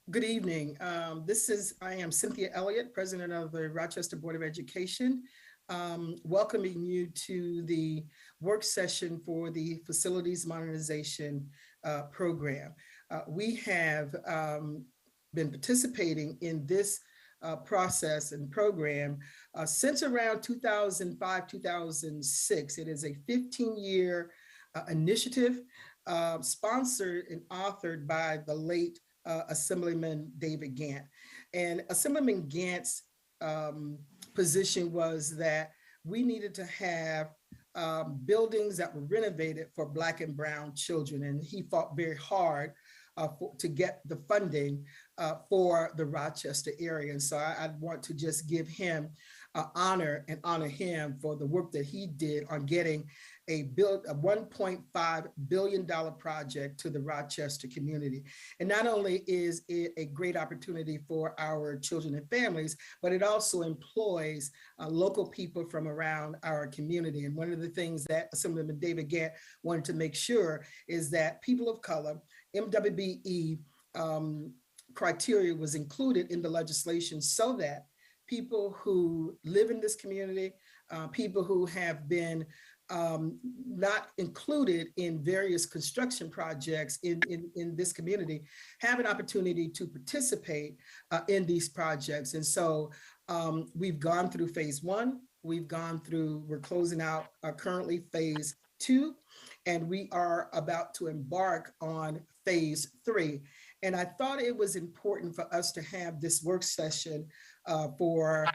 Good evening. I am Cynthia Elliott, President of the Rochester Board of Education, welcoming you to the work session for the Facilities Modernization Program. We have been participating in this process and program since around 2005, 2006. It is a 15-year initiative sponsored and authored by the late Assemblyman David Gant. And Assemblyman Gant's position was that we needed to have buildings that were renovated for Black and Brown children. And he fought very hard to get the funding for the Rochester area. And so I want to just give him honor him for the work that he did on getting a $1.5 billion project to the Rochester community. And not only is it a great opportunity for our children and families, but it also employs local people from around our community. And one of the things that Assemblyman David Gant wanted to make sure is that people of color, MWBE criteria was included in the legislation so that people who live in this community, people who have been not included in various construction projects in this community have an opportunity to participate in these projects. And so we've gone through phase one, we're closing out currently phase two, and we are about to embark on phase three. And I thought it was important for us to have this work session for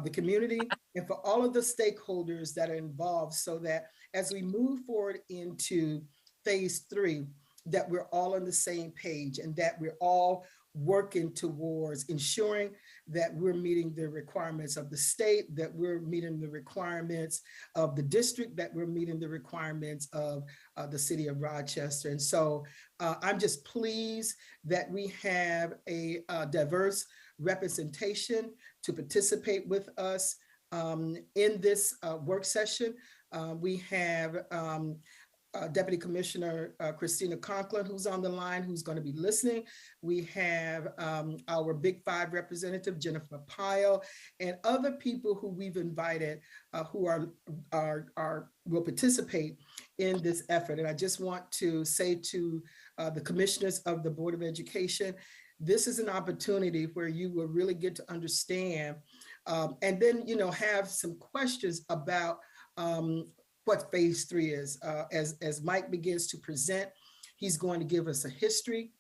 the community and for all of the stakeholders that are involved, so that as we move forward into phase three, that we're all on the same page and that we're all working towards ensuring that we're meeting the requirements of the state, that we're meeting the requirements of the district, that we're meeting the requirements of the city of Rochester. And so I'm just pleased that we have a diverse representation to participate with us in this work session. We have Deputy Commissioner Christina Conklin, who's on the line, who's going to be listening. We have our Big Five representative, Jennifer Pyle, and other people who we've invited who will participate in this effort. And I just want to say to the commissioners of the Board of Education, this is an opportunity where you will really get to understand and then, have some questions about what phase three is. As Mike begins to present, he's going to give us a history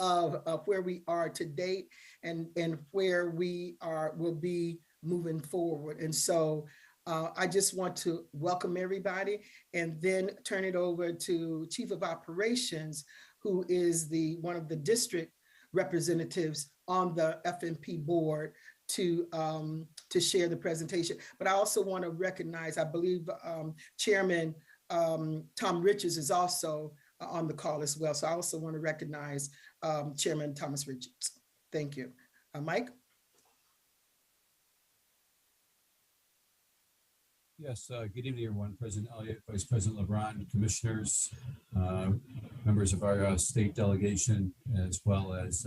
of where we are to date and where will be moving forward. And so I just want to welcome everybody and then turn it over to Chief of Operations, who is one of the district representatives on the FMP board, to share the presentation. But I also want to recognize, I believe Chairman Tom Richards is also on the call as well. So I also want to recognize Chairman Thomas Richards. Thank you. Mike? Yes, good evening, everyone. President Elliott, Vice President LeBron, commissioners, members of our state delegation, as well as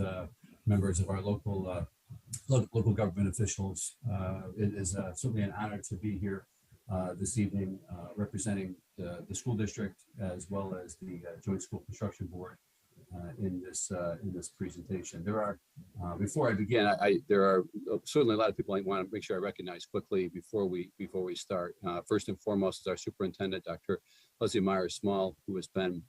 members of our local government officials. It is certainly an honor to be here this evening representing the school district as well as the Joint School Construction Board in this presentation. There are, before I begin, there are certainly a lot of people I want to make sure I recognize quickly before we start. First and foremost is our superintendent, Dr. Leslie Myers-Small, who has been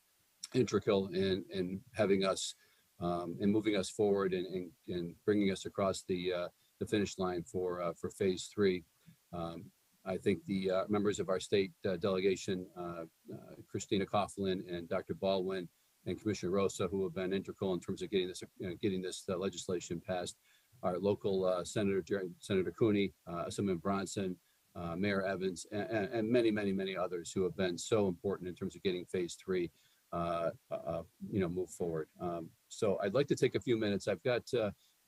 integral in having us and moving us forward and bringing us across the finish line for phase three. I think the members of our state delegation, Christina Coughlin and Dr. Baldwin and Commissioner Rosa, who have been integral in terms of getting this legislation passed. Our local Senator Cooney, Assemblyman Bronson, Mayor Evans, and many others who have been so important in terms of getting phase three move forward. So I'd like to take a few minutes. I've got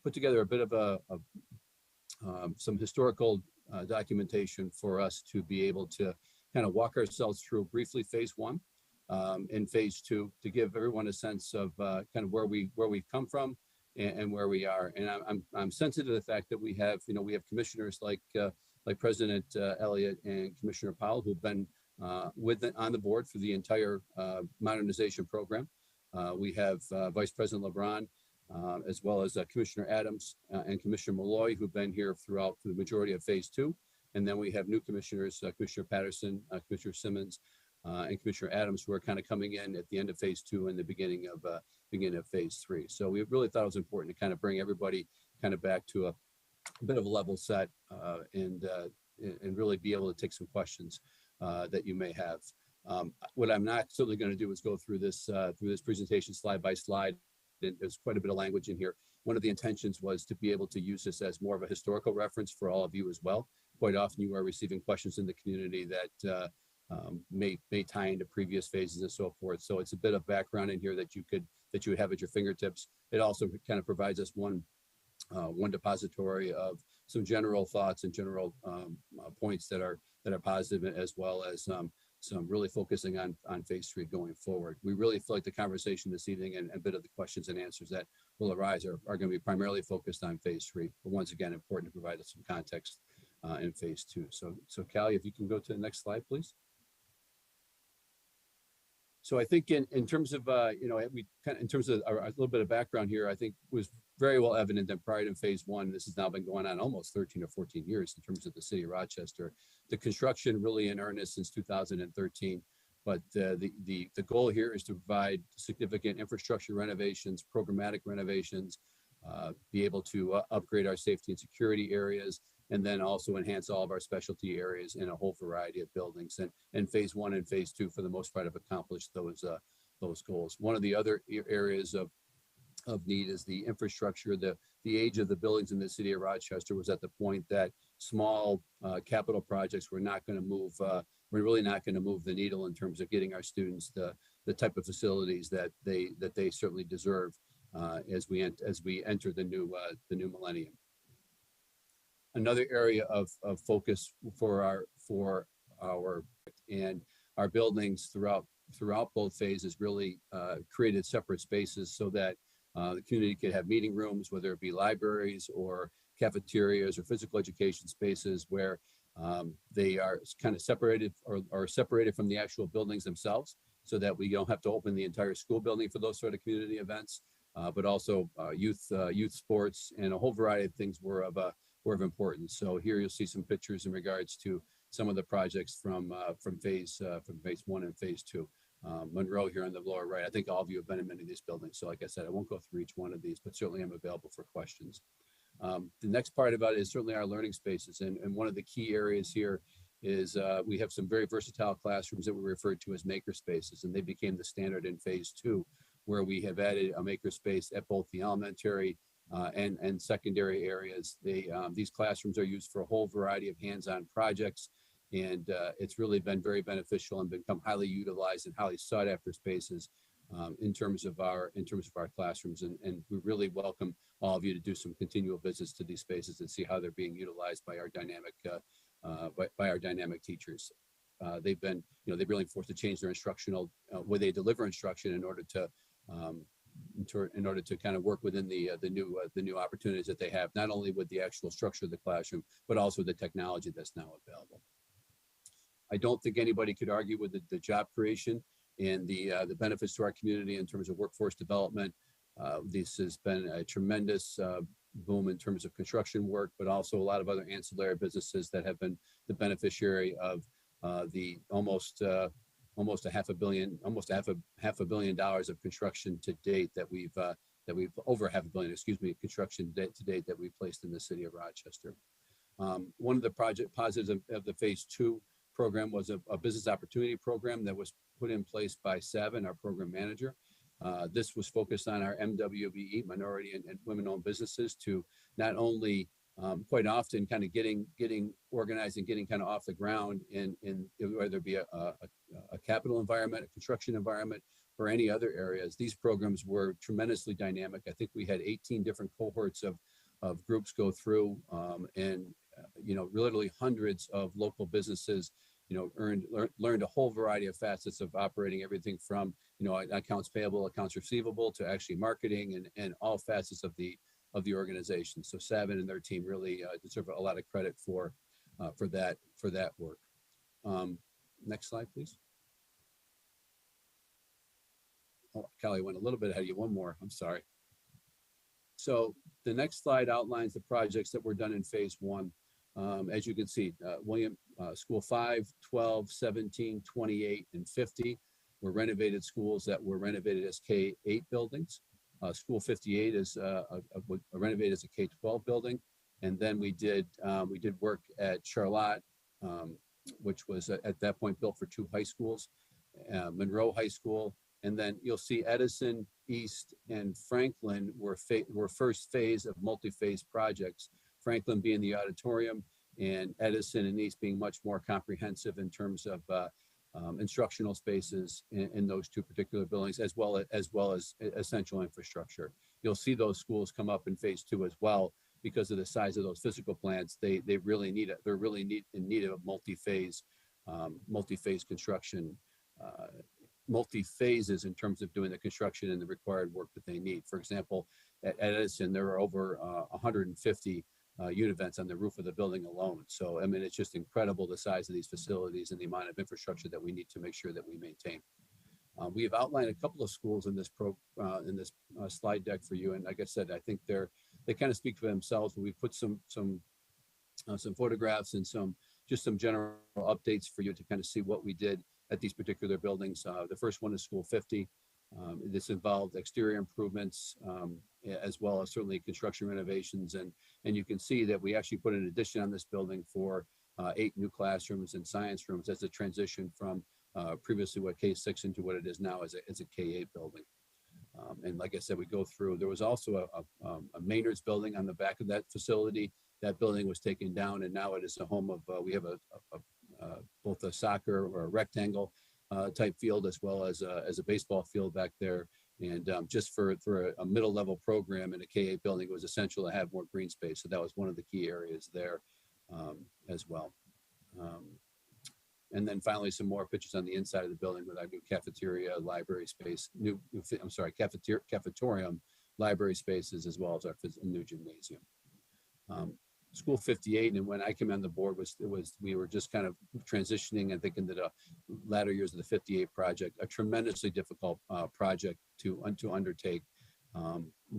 put together a bit of some historical documentation for us to be able to kind of walk ourselves through briefly phase one and phase two, to give everyone a sense of kind of where we've come from and where we are. And I'm sensitive to the fact that we have commissioners like President Elliott and Commissioner Powell, who've been on the board for the entire modernization program. We have Vice President LeBron, as well as Commissioner Adams and Commissioner Malloy, who've been here throughout the majority of phase 2. And then we have new commissioners, Commissioner Patterson, Commissioner Simmons, and Commissioner Adams, who are kind of coming in at the end of phase 2 and the beginning of phase 3. So we really thought it was important to kind of bring everybody kind of back to a bit of a level set and really be able to take some questions that you may have. What I'm not certainly going to do is go through this presentation slide by slide. There's quite a bit of language in here. One of the intentions was to be able to use this as more of a historical reference for all of you as well. Quite often you are receiving questions in the community that may tie into previous phases and so forth. So it's a bit of background in here that you would have at your fingertips. It also kind of provides us one depository of some general thoughts and general points that are positive, as well as some really focusing on phase 3 going forward. We really feel like the conversation this evening and a bit of the questions and answers that will arise are going to be primarily focused on phase 3, but once again, important to provide us some context in phase 2. So Callie, if you can go to the next slide, please. So I think in terms of, in terms of a little bit of background here, I think was very well evident that prior to phase 1, this has now been going on almost 13 or 14 years in terms of the city of Rochester. The construction really in earnest since 2013, but the goal here is to provide significant infrastructure renovations, programmatic renovations, be able to upgrade our safety and security areas, and then also enhance all of our specialty areas in a whole variety of buildings. And phase 1 and phase 2, for the most part, have accomplished those goals. One of the other areas of need is the infrastructure. The age of the buildings in the city of Rochester was at the point that small capital projects were not going to move. We're really not going to move the needle in terms of getting our students the type of facilities that they certainly deserve as we enter the new millennium. Another area of focus for our buildings throughout both phases really created separate spaces so that the community could have meeting rooms, whether it be libraries or cafeterias or physical education spaces where they are kind of separated or separated from the actual buildings themselves, so that we don't have to open the entire school building for those sort of community events, but also youth sports and a whole variety of things were of importance. So here you'll see some pictures in regards to some of the projects from phase 1 and phase 2. Monroe here on the lower right. I think all of you have been in many of these buildings. So like I said, I won't go through each one of these, but certainly I'm available for questions. The next part about it is certainly our learning spaces. And one of the key areas here is we have some very versatile classrooms that we refer to as maker spaces, and they became the standard in phase 2, where we have added a maker space at both the elementary and secondary areas. These classrooms are used for a whole variety of hands-on projects, and it's really been very beneficial and become highly utilized and highly sought after spaces in terms of our classrooms. And we really welcome all of you to do some continual visits to these spaces and see how they're being utilized by our dynamic teachers. They've been really forced to change their instructional way they deliver instruction in order to kind of work within the new opportunities that they have, not only with the actual structure of the classroom, but also the technology that's now available. I don't think anybody could argue with the job creation and the benefits to our community in terms of workforce development. This has been a tremendous boom in terms of construction work, but also a lot of other ancillary businesses that have been the beneficiary of the almost a half a billion dollars of construction to date that we've over $500 million, construction to date that we've placed in the city of Rochester. One of the project positives of the phase 2 program was a business opportunity program that was put in place by Savin, our program manager. This was focused on our MWBE, minority and women-owned businesses, to not only quite often kind of getting organized and getting kind of off the ground in whether it be a capital environment, a construction environment, or any other areas. These programs were tremendously dynamic. I think we had 18 different cohorts of groups go through, and literally hundreds of local businesses learned a whole variety of facets of operating, everything from accounts payable, accounts receivable, to actually marketing and all facets of the organization. So Savin and their team really deserve a lot of credit for that work. Next slide, please. Oh, Kelly went a little bit ahead of you. One more. I'm sorry. So the next slide outlines the projects that were done in phase one. As you can see, William School 5, 12, 17, 28, and 50 were renovated schools that were renovated as K-8 buildings. School 58 is renovated as a K-12 building. And then we did work at Charlotte, which was at that point built for 2 high schools, Monroe High School. And then you'll see Edison, East, and Franklin were first phase of multi-phase projects. Franklin being the auditorium, and Edison and East being much more comprehensive in terms of instructional spaces in those 2 particular buildings, as well as essential infrastructure. You'll see those schools come up in phase 2 as well, because of the size of those physical plants. They're really in need of multi-phase construction, multi-phases in terms of doing the construction and the required work that they need. For example, at Edison, there are over 150 unit vents on the roof of the building alone. So, I mean, it's just incredible the size of these facilities and the amount of infrastructure that we need to make sure that we maintain. We have outlined a couple of schools in this slide deck for you, and like I said, I think they kind of speak for themselves. But we've put some photographs and some general updates for you to kind of see what we did at these particular buildings. The first one is School 50. This involved exterior improvements, as well as certainly construction renovations, and you can see that we actually put an addition on this building for 8 new classrooms and science rooms as a transition from previously what K-6 into what it is now as a K-8 building. And like I said, we go through. There was also a Maynard's building on the back of that facility. That building was taken down, and now it is a home of. We have both a soccer or a rectangle type field, as well as a baseball field back there. And just for a middle level program in a K-8 building, it was essential to have more green space. So that was one of the key areas there as well. And then finally, some more pictures on the inside of the building with our new cafeteria, library space, cafetorium, library spaces, as well as our new gymnasium. School 58, and when I came on the board, we were just kind of transitioning, I think, into the latter years of the 58 project, a tremendously difficult project to undertake.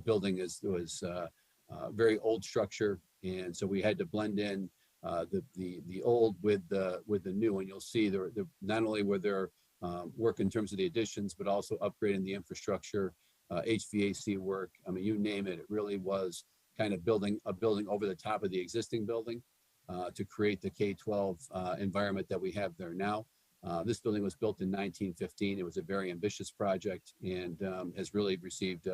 Building was a very old structure, and so we had to blend in the old with the new. And you'll see there not only were there work in terms of the additions, but also upgrading the infrastructure, HVAC work. I mean, you name it. It really was kind of building a building over the top of the existing building to create the K-12 environment that we have there now. This building was built in 1915. It was a very ambitious project, and has really received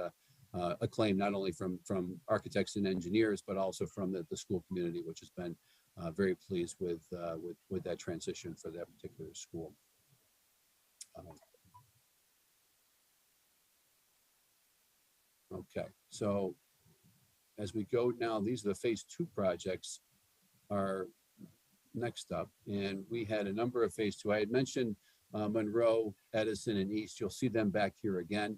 acclaim not only from architects and engineers, but also from the school community, which has been very pleased with that transition for that particular school. Okay, so as we go now, these are the phase 2 projects are next up, and we had a number of phase 2. I had mentioned Monroe, Edison, and East. You'll see them back here again.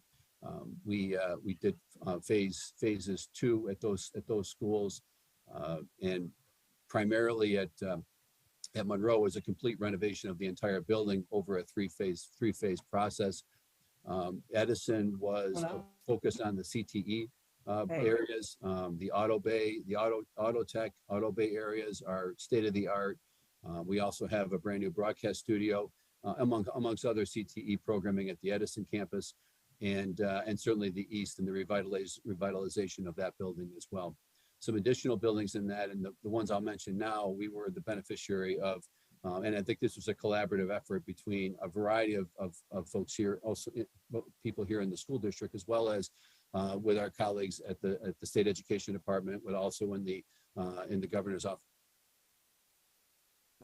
We did phases 2 at those schools, and primarily at Monroe was a complete renovation of the entire building over a three-phase process. Edison was focused on the CTE areas. The auto bay, the auto tech, auto bay areas are state of the art. We also have a brand new broadcast studio, amongst other CTE programming at the Edison campus, and certainly the East and the revitalization of that building as well. Some additional buildings in that, and the ones I'll mention now, we were the beneficiary of, and I think this was a collaborative effort between a variety of folks here, also people here in the school district, as well as with our colleagues at the state education department, but also in the governor's office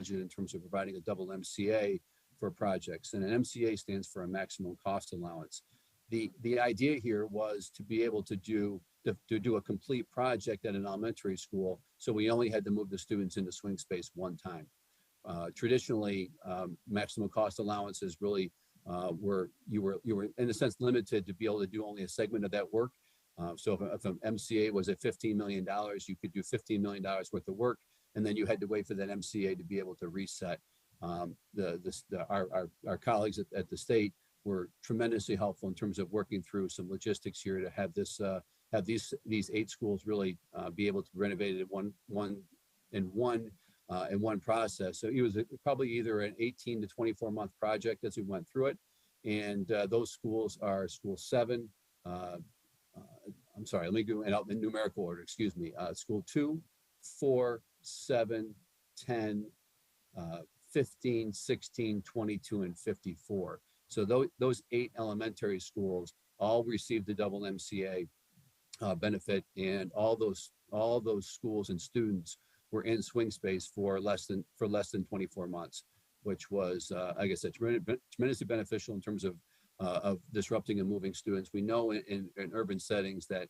in terms of providing a double MCA for projects. And an MCA stands for a maximum cost allowance. The idea here was to be able to do a complete project at an elementary school, so we only had to move the students into swing space one time. Traditionally, maximum cost allowance has really where you were in a sense limited to be able to do only a segment of that work. So if an MCA was at $15 million, you could do $15 million worth of work, and then you had to wait for that MCA to be able to reset. Our colleagues at the state were tremendously helpful in terms of working through some logistics here to have these 8 schools really be able to be renovated in one process. So it was probably either an 18 to 24 month project as we went through it. And those schools are School 7. I'm sorry, let me go out in numerical order, excuse me. School 2, 4, 7, 10, 15, 16, 22, and 54. So those 8 elementary schools all received the double MCA benefit, and all those schools and students were in swing space for less than 24 months, which was, like I said, tremendously beneficial in terms of disrupting and moving students. We know in urban settings that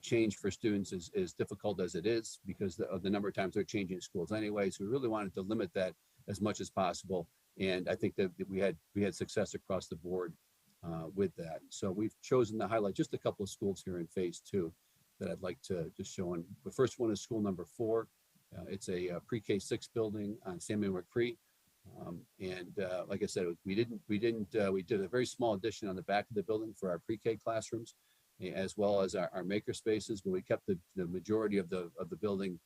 change for students is difficult as it is because of the number of times they're changing schools anyway. So we really wanted to limit that as much as possible. And I think that we had success across the board with that. So we've chosen to highlight just a couple of schools here in phase 2 that I'd like to just show. And the first one is school number 4. It's a pre-K 6 building on Samuel McCree. Like I said, we did a very small addition on the back of the building for our pre-K classrooms, as well as our maker spaces, but we kept the majority of the building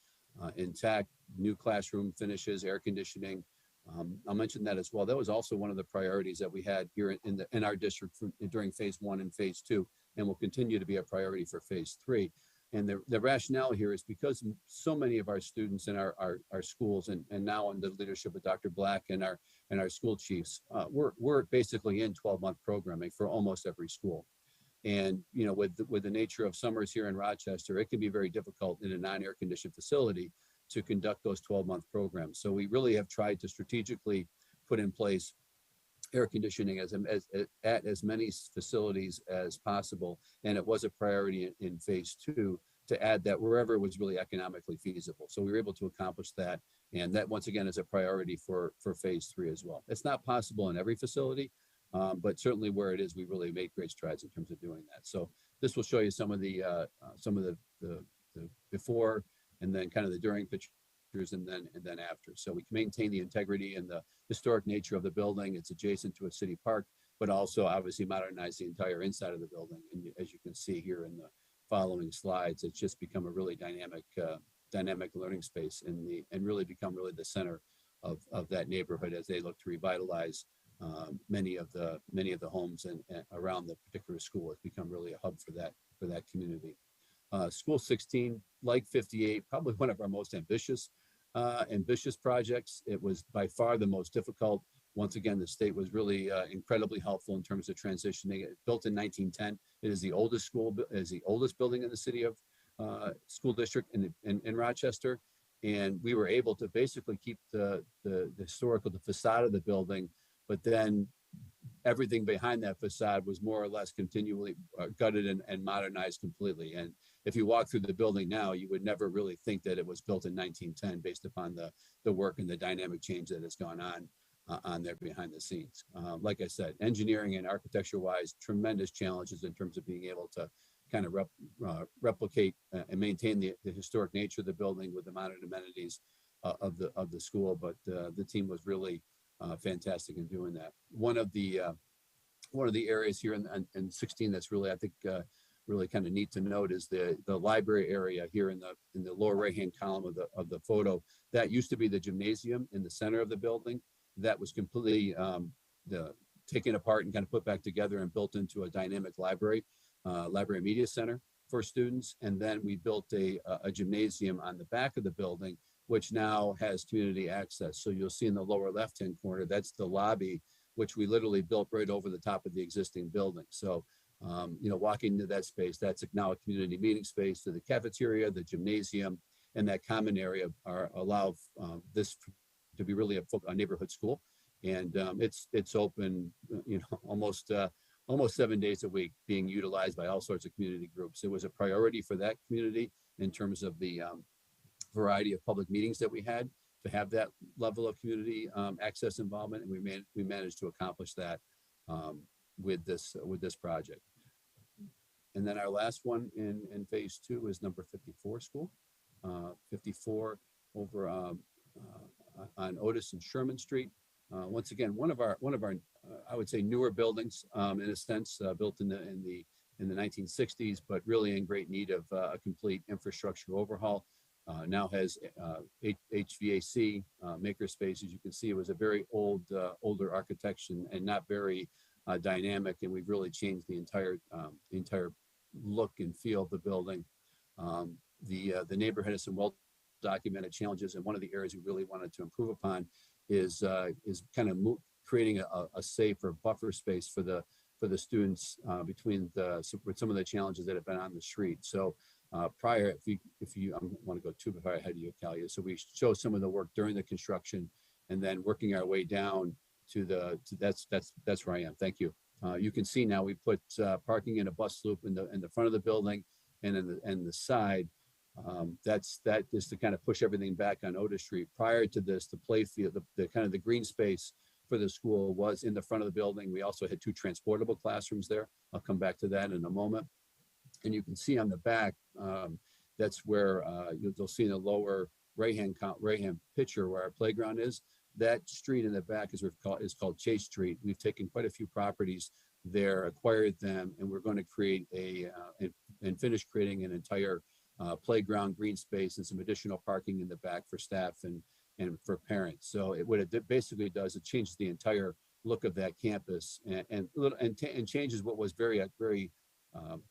intact. New classroom finishes, air conditioning. I'll mention that as well. That was also one of the priorities that we had here in our district during phase 1 and phase 2, and will continue to be a priority for phase 3. And the rationale here is because so many of our students in our schools, and now under the leadership of Dr. Black and our school chiefs, we're basically in 12-month programming for almost every school. And with the nature of summers here in Rochester, it can be very difficult in a non-air conditioned facility to conduct those 12-month programs. So we really have tried to strategically put in place air conditioning at as many facilities as possible. And it was a priority in phase 2 to add that wherever it was really economically feasible. So we were able to accomplish that. And that, once again, is a priority for phase 3 as well. It's not possible in every facility, but certainly where it is, we really made great strides in terms of doing that. So this will show you some of the before and then kind of the during pictures and then after. So we can maintain the integrity and the historic nature of the building. It's adjacent to a city park, but also obviously modernize the entire inside of the building. And as you can see here in the following slides, it's just become a really dynamic learning space and really become the center of that neighborhood as they look to revitalize many of the homes and around the particular school. Has become really a hub for that community. School 16, like 58, probably one of our most ambitious projects. It was by far the most difficult. Once again, the state was really incredibly helpful in terms of transitioning. It built in 1910. It is the oldest school, is the oldest building in the city of school district in Rochester. And we were able to basically keep the facade of the building, but then everything behind that facade was more or less continually gutted and modernized completely. And if you walk through the building now, you would never really think that it was built in 1910 based upon the work and the dynamic change that has gone on there behind the scenes. Like I said, engineering and architecture wise, tremendous challenges in terms of being able to kind of replicate and maintain the historic nature of the building with the modern amenities of the school. But the team was really fantastic in doing that. One of the areas here in 16 that's really, I think, really kind of neat to note is the library area here in the lower right hand column of the photo. That used to be the gymnasium in the center of the building. That was completely taken apart and kind of put back together and built into a dynamic library media center for students. And then we built a gymnasium on the back of the building, which now has community access. So you'll see in the lower left-hand corner, that's the lobby, which we literally built right over the top of the existing building. So, walking into that space, that's now a community meeting space. To the cafeteria, the gymnasium, and that common area allow this to be really a neighborhood school. And it's open, almost 7 days a week, being utilized by all sorts of community groups. It was a priority for that community in terms of the variety of public meetings that we had. to have that level of community access involvement, and we managed to accomplish that with this project. And then our last one in phase 2 is number 54 school, 54 over on Otis and Sherman Street. Once again, one of our I would say newer buildings in a sense, built in the 1960s, but really in great need of a complete infrastructure overhaul. Now has HVAC, makerspace. As you can see, it was a very older architecture and not very dynamic, and we've really changed the entire look and feel of the building. The neighborhood has some well documented challenges, and one of the areas we really wanted to improve upon is kind of creating a safer buffer space for the students between some of the challenges that have been on the street. So prior, if you I want to go too far ahead of you, Kalia. So we show some of the work during the construction, and then working our way down to that's where I am. Thank you. You can see now we put parking in a bus loop in the front of the building and in the side. That is to kind of push everything back on Otis Street. Prior to this, the play field, the kind of the green space for the school was in the front of the building. We also had 2 transportable classrooms there. I'll come back to that in a moment. And you can see on the back, that's where you'll see in the lower right-hand picture where our playground is. That street in the back is called Chase Street. We've taken quite a few properties there, acquired them, and we're going to create and finish creating an entire playground, green space, and some additional parking in the back for staff and for parents. So what it basically does, it changes the entire look of that campus and changes what was very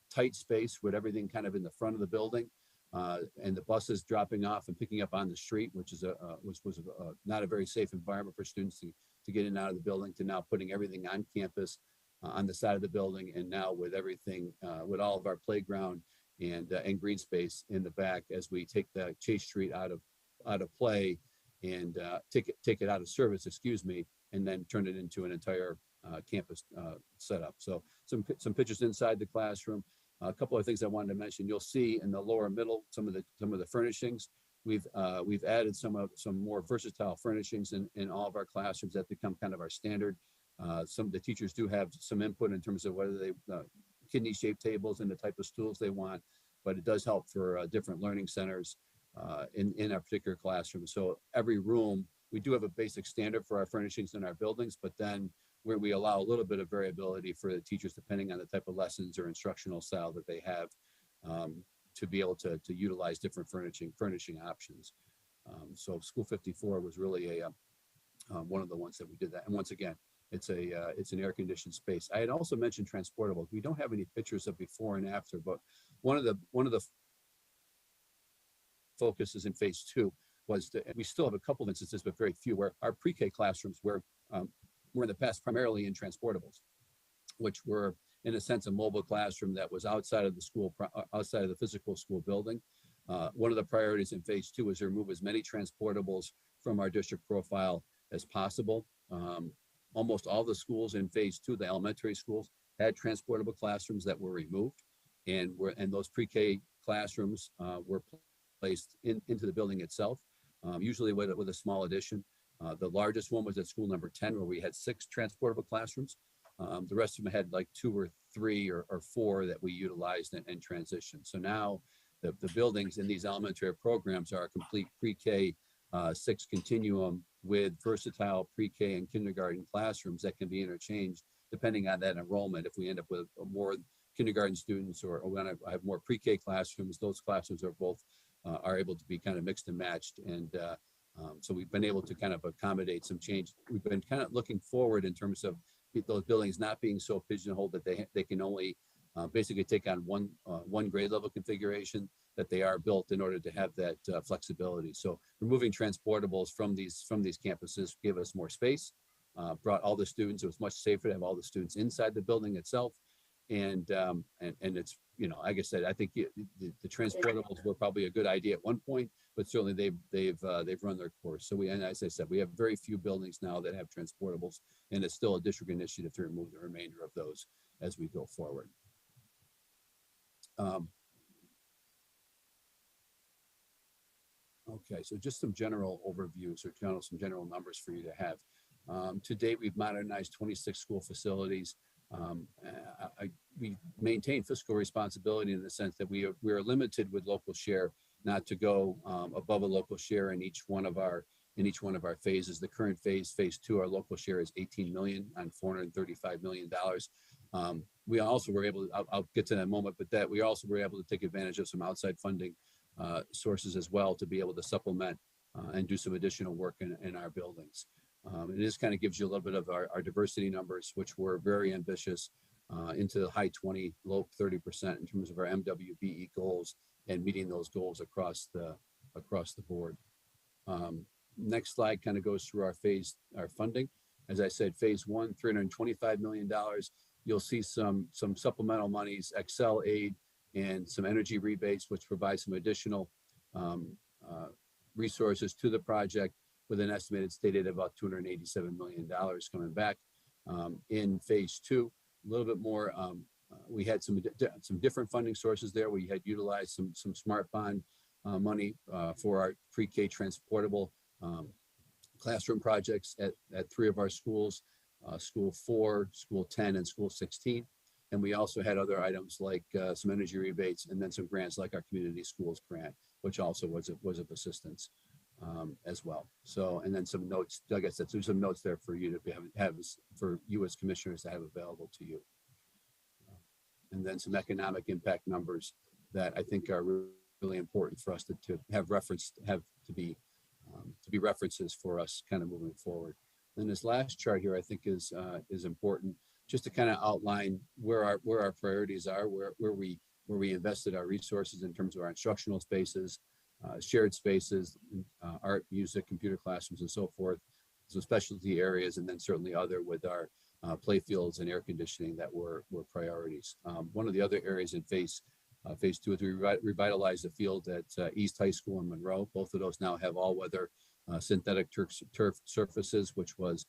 tight space with everything kind of in the front of the building, and the buses dropping off and picking up on the street, which is was not a very safe environment for students to get in and out of the building, to now putting everything on campus on the side of the building, and now with everything with all of our playground and green space in the back as we take the Chase Street out of play and take it out of service, and then turn it into an entire campus setup. So some pictures inside the classroom. A couple of things I wanted to mention. You'll see in the lower middle some of the furnishings. We've added some more versatile furnishings in all of our classrooms that become kind of our standard. Some of the teachers do have some input in terms of whether they kidney-shaped tables and the type of stools they want, but it does help for different learning centers in our particular classroom. So every room, we do have a basic standard for our furnishings in our buildings, but then where we allow a little bit of variability for the teachers depending on the type of lessons or instructional style that they have, to be able to utilize different furnishing options. So School 54 was really one of the ones that we did that. And once again, it's an air-conditioned space. I had also mentioned transportables. We don't have any pictures of before and after, but one of the focuses in phase 2 was that we still have a couple of instances, but very few, where our pre-K classrooms were in the past primarily in transportables, which were in a sense a mobile classroom that was outside of the school, outside of the physical school building. One of the priorities in phase 2 is to remove as many transportables from our district profile as possible. Almost all the schools in phase 2, the elementary schools, had transportable classrooms that were removed, and those pre-K classrooms were placed into the building itself, usually with a small addition. The largest one was at school number 10, where we had 6 transportable classrooms. The rest of them had like 2 or 3 or 4 that we utilized and transitioned. So now the buildings in these elementary programs are a complete pre-K 6 continuum with versatile pre-K and kindergarten classrooms that can be interchanged depending on that enrollment. If we end up with more kindergarten students or when I have more pre-K classrooms, those classrooms are both are able to be kind of mixed and matched. And so we've been able to kind of accommodate some change. We've been kind of looking forward in terms of those buildings not being so pigeonholed that they can only basically take on one grade level configuration, that they are built in order to have that flexibility. So removing transportables from these campuses gave us more space, brought all the students. It was much safer to have all the students inside the building itself. And it's, like I said, I think the transportables were probably a good idea at one point, but certainly they've run their course. So and as I said, we have very few buildings now that have transportables, and it's still a district initiative to remove the remainder of those as we go forward. Okay, so just some general overviews or some general numbers for you to have. To date, we've modernized 26 school facilities. We maintain fiscal responsibility in the sense that we are limited with local share, not to go above a local share in each one of our phases. The current phase 2, our local share is 18 million on $435 million. We also were able to, I'll get to that in a moment, but that we also were able to take advantage of some outside funding sources as well to be able to supplement and do some additional work in our buildings. And this kind of gives you a little bit of our diversity numbers, which were very ambitious, into the high 20, low 30% in terms of our MWBE goals and meeting those goals across the board. Next slide kind of goes through our funding. As I said, phase 1, $325 million. You'll see some supplemental monies, Excel aid, and some energy rebates, which provide some additional resources to the project, with an estimated state aid of about $287 million coming back. In phase 2, a little bit more, we had some different funding sources there. We had utilized some smart bond money for our pre-K transportable classroom projects at 3 of our schools, School 4, School 10, and School 16. And we also had other items like some energy rebates, and then some grants like our community schools grant, which also was of assistance as well. So, and then some notes, Doug, I said, so some notes there for you to have for you as commissioners to have available to you. And then some economic impact numbers that I think are really important for us to have to be references for us kind of moving forward. And this last chart here, I think is important, just to kind of outline where our priorities are, where we invested our resources in terms of our instructional spaces, shared spaces, art, music, computer classrooms, and so forth. So specialty areas, and then certainly other with our play fields and air conditioning that were priorities. One of the other areas in phase 2 is we revitalized the field at East High School in Monroe. Both of those now have all-weather synthetic turf surfaces, which was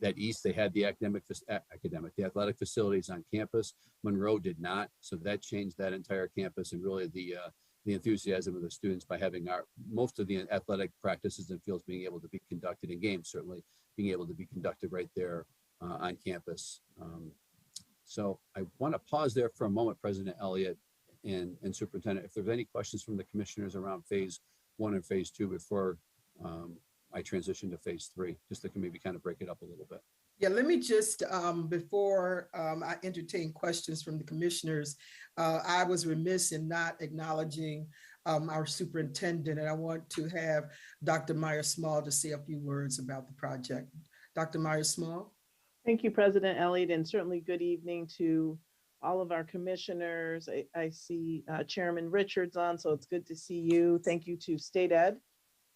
at East, they had the athletic facilities on campus. Monroe did not, so that changed that entire campus, and really the enthusiasm of the students by having most of the athletic practices and fields being able to be conducted, in games certainly being able to be conducted right there on campus. So I want to pause there for a moment, President Elliott and Superintendent, if there's any questions from the commissioners around phase 1 and phase 2 before I transition to phase 3, just to maybe kind of break it up a little bit. Yeah, let me just, before I entertain questions from the commissioners, I was remiss in not acknowledging our superintendent, and I want to have Dr. Myers-Small to say a few words about the project. Dr. Myers-Small. Thank you, President Elliott, and certainly good evening to all of our commissioners. I see Chairman Richards on, so it's good to see you. Thank you to State Ed,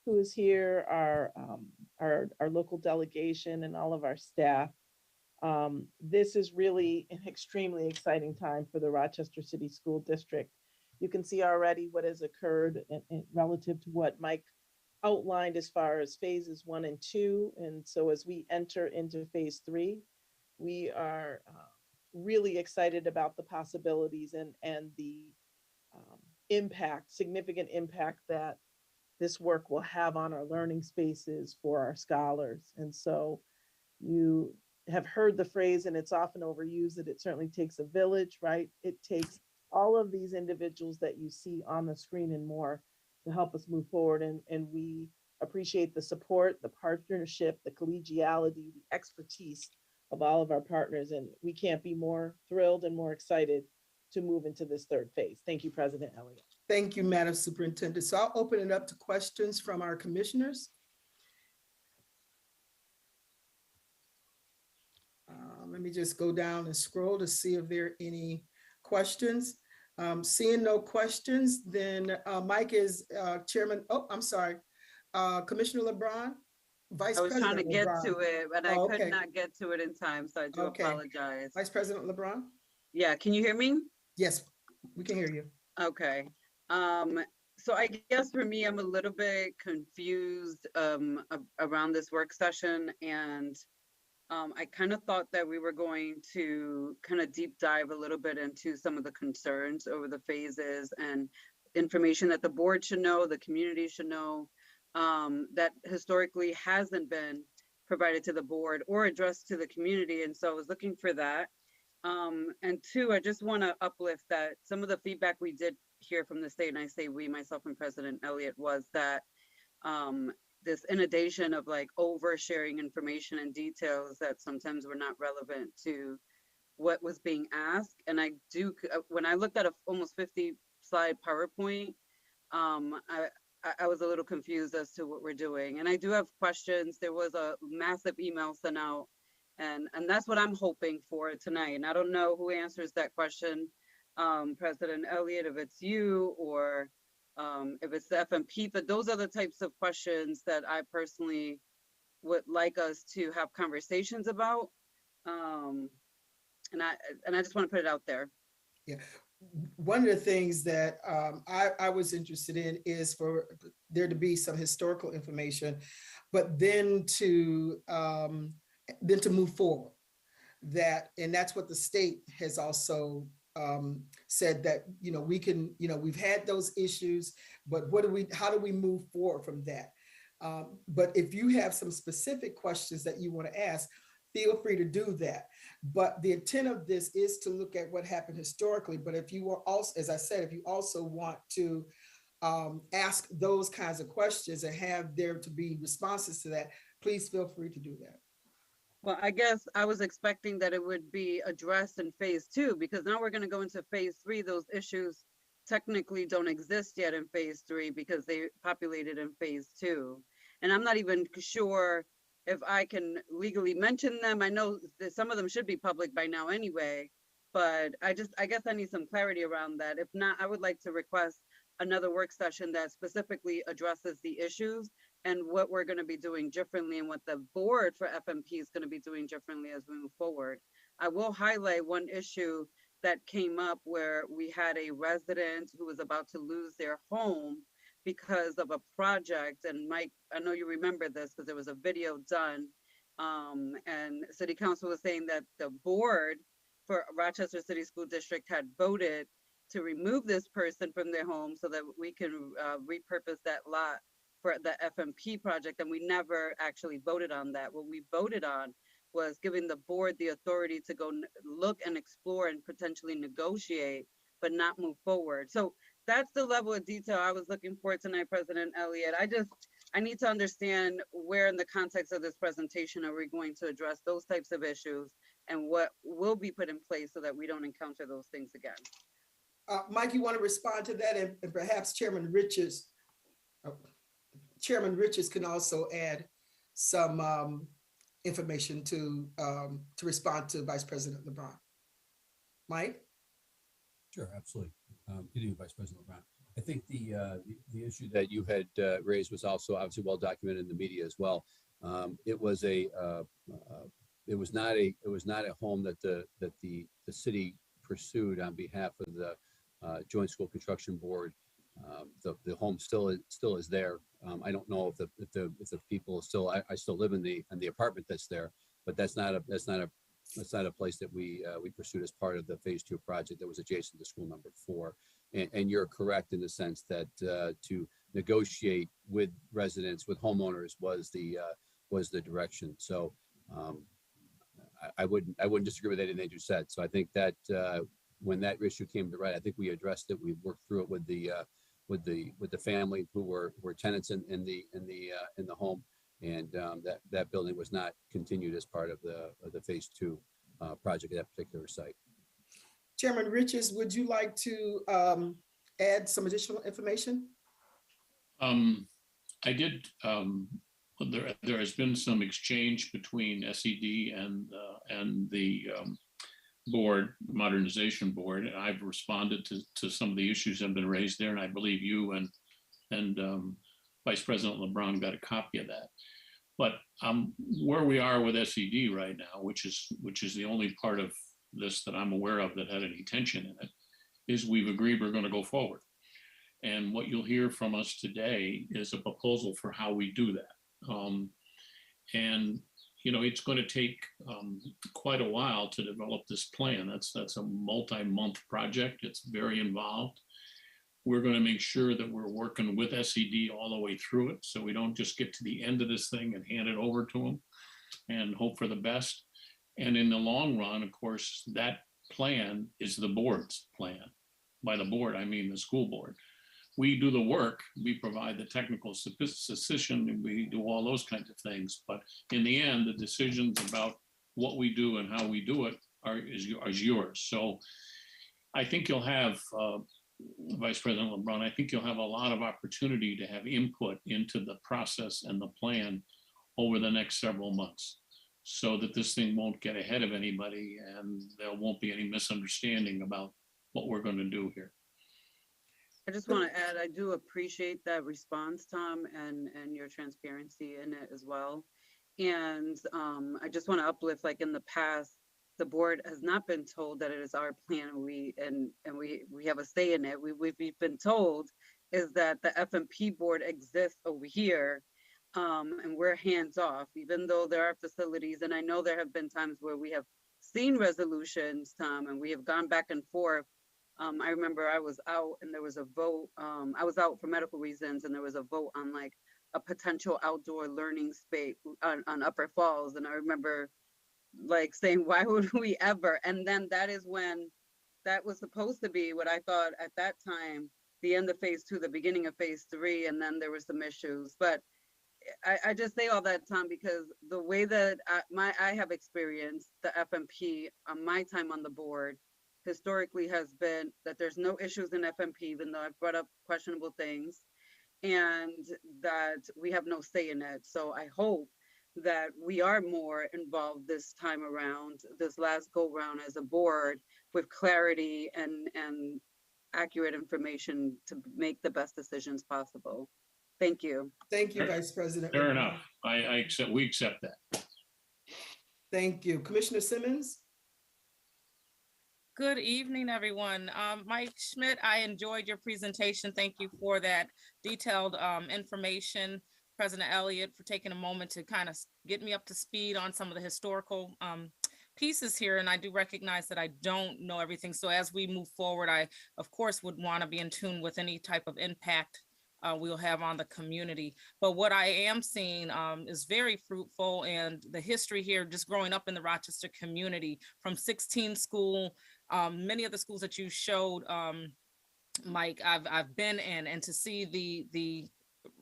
who is here, our local delegation, and all of our staff. This is really an extremely exciting time for the Rochester City School District. You can see already what has occurred relative to what Mike outlined as far as phases 1 and 2. And so as we enter into phase 3, we are really excited about the possibilities and the significant impact that this work will have on our learning spaces for our scholars. And so you have heard the phrase, and it's often overused, that it certainly takes a village, right? It takes all of these individuals that you see on the screen and more to help us move forward. And we appreciate the support, the partnership, the collegiality, the expertise of all of our partners. And we can't be more thrilled and more excited to move into this 3rd phase. Thank you, President Elliott. Thank you, Madam Superintendent. So I'll open it up to questions from our commissioners. Let me just go down and scroll to see if there are any questions. Seeing no questions, then Mike is chairman. Oh, I'm sorry. Commissioner LeBron, Vice President. I was trying to get LeBron. to it, but I could not get to it in time, so I do apologize. Vice President LeBron? Yeah, can you hear me? Yes, we can hear you. Okay. So I guess for me, I'm a little bit confused around this work session, and I kind of thought that we were going to kind of deep dive a little bit into some of the concerns over the phases, and information that the board should know, the community should know, that historically hasn't been provided to the board or addressed to the community. And so I was looking for that. And two, I just want to uplift that some of the feedback we did hear from the state, and I say we, myself and President Elliott, was that this inundation of like oversharing information and details that sometimes were not relevant to what was being asked. And I do, when I looked at a almost 50 slide PowerPoint, I was a little confused as to what we're doing. And I do have questions. There was a massive email sent out, and that's what I'm hoping for tonight. And I don't know who answers that question, President Elliott, if it's you or if it's the FMP, but those are the types of questions that I personally would like us to have conversations about. And I just want to put it out there. Yeah. One of the things that I was interested in is for there to be some historical information, but then to move forward. And that's what the state has also said, that we can, we've had those issues, but how do we move forward from that? But if you have some specific questions that you want to ask, feel free to do that. But the intent of this is to look at what happened historically. But if you are also, as I said, if you also want to ask those kinds of questions and have there to be responses to that, please feel free to do that. Well, I guess I was expecting that it would be addressed in phase 2, because now we're going to go into phase 3. Those issues technically don't exist yet in phase 3 because they populated in phase 2. And I'm not even sure if I can legally mention them. I know that some of them should be public by now anyway, but I guess I need some clarity around that. If not, I would like to request another work session that specifically addresses the issues and what we're going to be doing differently and what the board for FMP is going to be doing differently as we move forward. I will highlight one issue that came up where we had a resident who was about to lose their home because of a project. And Mike, I know you remember this because there was a video done, and City Council was saying that the board for Rochester City School District had voted to remove this person from their home so that we can repurpose that lot for the FMP project, and we never actually voted on that. What we voted on was giving the board the authority to go look and explore and potentially negotiate, but not move forward. So that's the level of detail I was looking for tonight, President Elliott. I need to understand where in the context of this presentation are we going to address those types of issues and what will be put in place so that we don't encounter those things again. Mike, you want to respond to that, and perhaps Chairman Richards can also add some information to respond to Vice President LeBron. Mike? Sure, absolutely. Good evening, Vice President LeBron. I think the issue that you had raised was also obviously well documented in the media as well. It was not a home that the city pursued on behalf of the Joint School Construction Board. The home still is there. I don't know if the people still. I still live in the apartment that's there, but that's not a place that we pursued as part of the phase 2 project that was adjacent to school number 4. And you're correct in the sense that to negotiate with residents, with homeowners was the direction. So I wouldn't disagree with anything that you said. So I think that when that issue came to light, I think we addressed it. We worked through it with the family who were tenants in the home, and that building was not continued as part of the phase 2 project at that particular site. Chairman Richards, would you like to add some additional information? I did. There has been some exchange between SED and the board, Modernization Board, and I've responded to some of the issues that have been raised there, and I believe you and Vice President LeBron got a copy of that. But where we are with SED right now, which is the only part of this that I'm aware of that had any tension in it, is we've agreed we're going to go forward. And what you'll hear from us today is a proposal for how we do that. And it's going to take quite a while to develop this plan. That's a multi-month project. It's very involved. We're going to make sure that we're working with SED all the way through it, so we don't just get to the end of this thing and hand it over to them and hope for the best. And in the long run, of course, that plan is the board's plan. By the board, I mean the school board. We do the work, we provide the technical sufficient, and we do all those kinds of things. But in the end, the decisions about what we do and how we do it is yours. So I think you'll have, Vice President LeBron, I think you'll have a lot of opportunity to have input into the process and the plan over the next several months, so that this thing won't get ahead of anybody and there won't be any misunderstanding about what we're going to do here. I just want to add, I do appreciate that response, Tom, and your transparency in it as well. And I just want to uplift, like in the past, the board has not been told that it is our plan. We have a say in it. We've been told is that the FMP board exists over here, and we're hands off, even though there are facilities. And I know there have been times where we have seen resolutions, Tom, and we have gone back and forth. I remember I was out and there was a vote. I was out for medical reasons, and there was a vote on like a potential outdoor learning space on Upper Falls. And I remember like saying, why would we ever? And then that is when that was supposed to be what I thought at that time, the end of phase 2, the beginning of phase 3, and then there were some issues. But I just say all that, Tom, because the way that I have experienced the FMP on my time on the board historically has been that there's no issues in FMP, even though I've brought up questionable things, and that we have no say in it. So I hope that we are more involved this time around, this last go round as a board, with clarity and accurate information to make the best decisions possible. Thank you. Thank you, Vice President. Fair enough. We accept that. Thank you. Commissioner Simmons? Good evening, everyone. Mike Schmidt, I enjoyed your presentation. Thank you for that detailed information. President Elliott, for taking a moment to kind of get me up to speed on some of the historical pieces here. And I do recognize that I don't know everything. So as we move forward, I, of course, would want to be in tune with any type of impact we'll have on the community. But what I am seeing is very fruitful, and the history here, just growing up in the Rochester community, from 16 school, many of the schools that you showed, Mike, I've been in, and to see the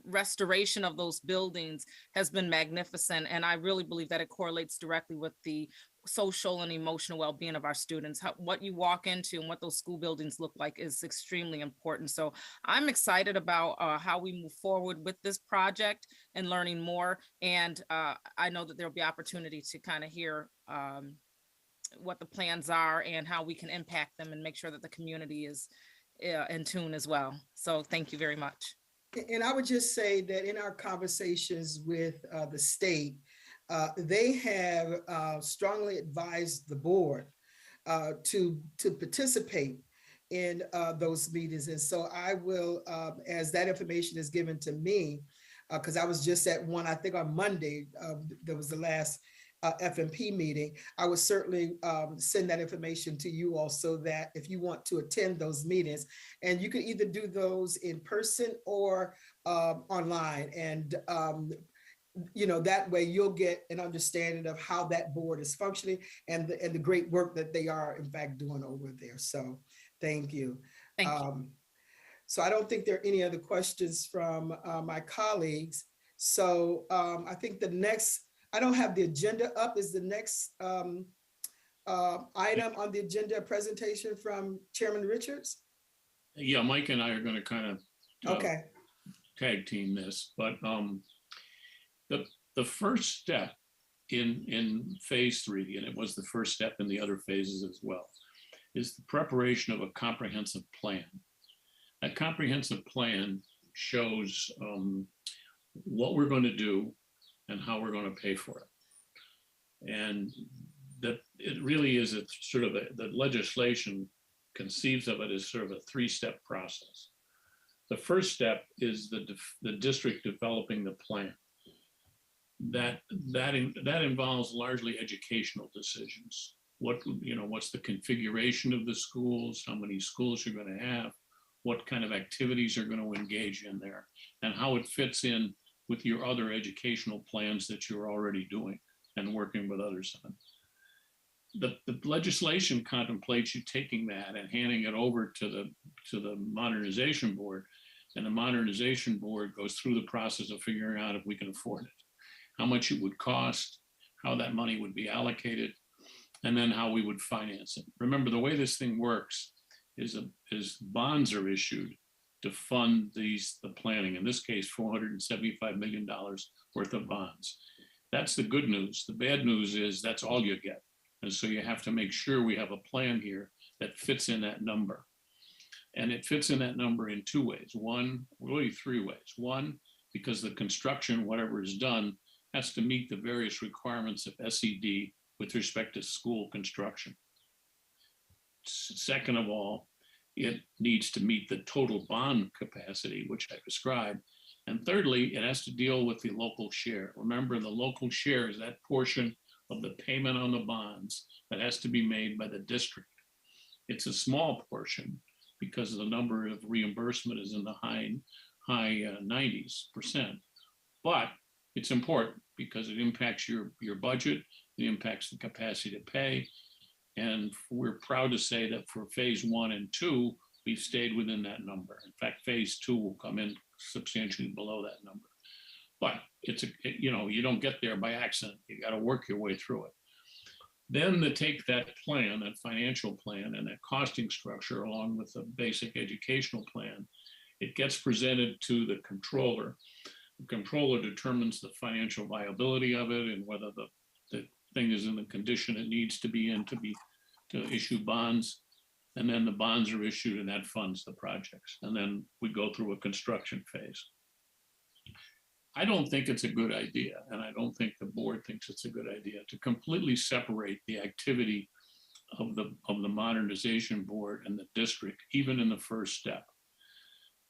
restoration of those buildings has been magnificent. And I really believe that it correlates directly with the social and emotional well-being of our students. What you walk into and what those school buildings look like is extremely important. So I'm excited about how we move forward with this project and learning more. And I know that there'll be opportunity to kind of hear what the plans are and how we can impact them and make sure that the community is in tune as well. So thank you very much. And I would just say that in our conversations with the state, they have strongly advised the board to participate in those meetings. And so I will, as that information is given to me, because I was just at one, I think on Monday, there was the last FMP meeting, I would certainly send that information to you all, so that if you want to attend those meetings, and you can either do those in person or online, and you know, that way you'll get an understanding of how that board is functioning and the great work that they are in fact doing over there. So thank you. Thank you. So I don't think there are any other questions from my colleagues. So I think the next, I don't have the agenda up, is the next item on the agenda presentation from Chairman Richards? Yeah, Mike and I are going to kind of Okay. tag team this, but the first step in phase 3, and it was the first step in the other phases as well, is the preparation of a comprehensive plan. That comprehensive plan shows what we're going to do and how we're going to pay for it. And that it really is a sort of the legislation conceives of it as sort of a 3-step process. The first step is the district developing the plan. That involves largely educational decisions. What's the configuration of the schools? How many schools you're going to have? what kind of activities are going to engage in there, and how it fits in with your other educational plans that you're already doing and working with others on. The legislation contemplates you taking that and handing it over to the Modernization Board, and the Modernization Board goes through the process of figuring out if we can afford it, how much it would cost, how that money would be allocated, and then how we would finance it. Remember, the way this thing works is bonds are issued to fund the planning. In this case, $475 million worth of bonds. That's the good news. The bad news is that's all you get. And so you have to make sure we have a plan here that fits in that number. And it fits in that number in two ways. One, really three ways. One, because the construction, whatever is done, has to meet the various requirements of SED with respect to school construction. Second of all, it needs to meet the total bond capacity, which I described. And thirdly, it has to deal with the local share. Remember, the local share is that portion of the payment on the bonds that has to be made by the district. It's a small portion because the number of reimbursement is in the high 90s%. But it's important because it impacts your budget, it impacts the capacity to pay. And we're proud to say that for phase 1 and 2, we've stayed within that number. In fact, phase 2 will come in substantially below that number. But you don't get there by accident. You got to work your way through it. Then to take that plan, that financial plan, and that costing structure along with the basic educational plan, it gets presented to the controller. The controller determines the financial viability of it and whether the thing is in the condition it needs to be in to issue bonds. And then the bonds are issued and that funds the projects. And then we go through a construction phase. I don't think it's a good idea, and I don't think the board thinks it's a good idea to completely separate the activity of the Modernization Board and the district, even in the first step.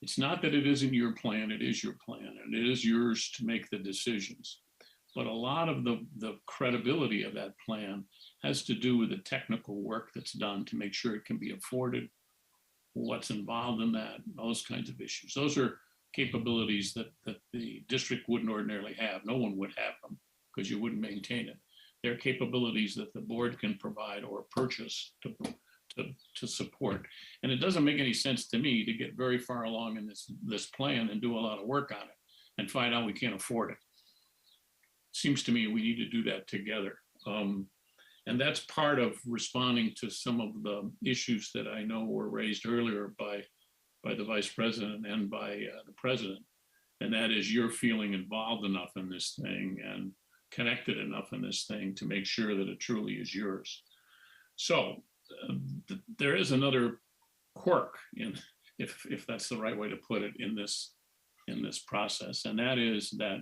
It's not that it isn't your plan, it is your plan, and it is yours to make the decisions. But a lot of the credibility of that plan has to do with the technical work that's done to make sure it can be afforded, what's involved in that, those kinds of issues. Those are capabilities that the district wouldn't ordinarily have. No one would have them because you wouldn't maintain it. They're capabilities that the board can provide or purchase to support. And it doesn't make any sense to me to get very far along in this plan and do a lot of work on it and find out we can't afford it. Seems to me we need to do that together. And that's part of responding to some of the issues that I know were raised earlier by the vice president and by the president. And that is you're feeling involved enough in this thing and connected enough in this thing to make sure that it truly is yours. So there is another quirk, if that's the right way to put it, in this process. And that is that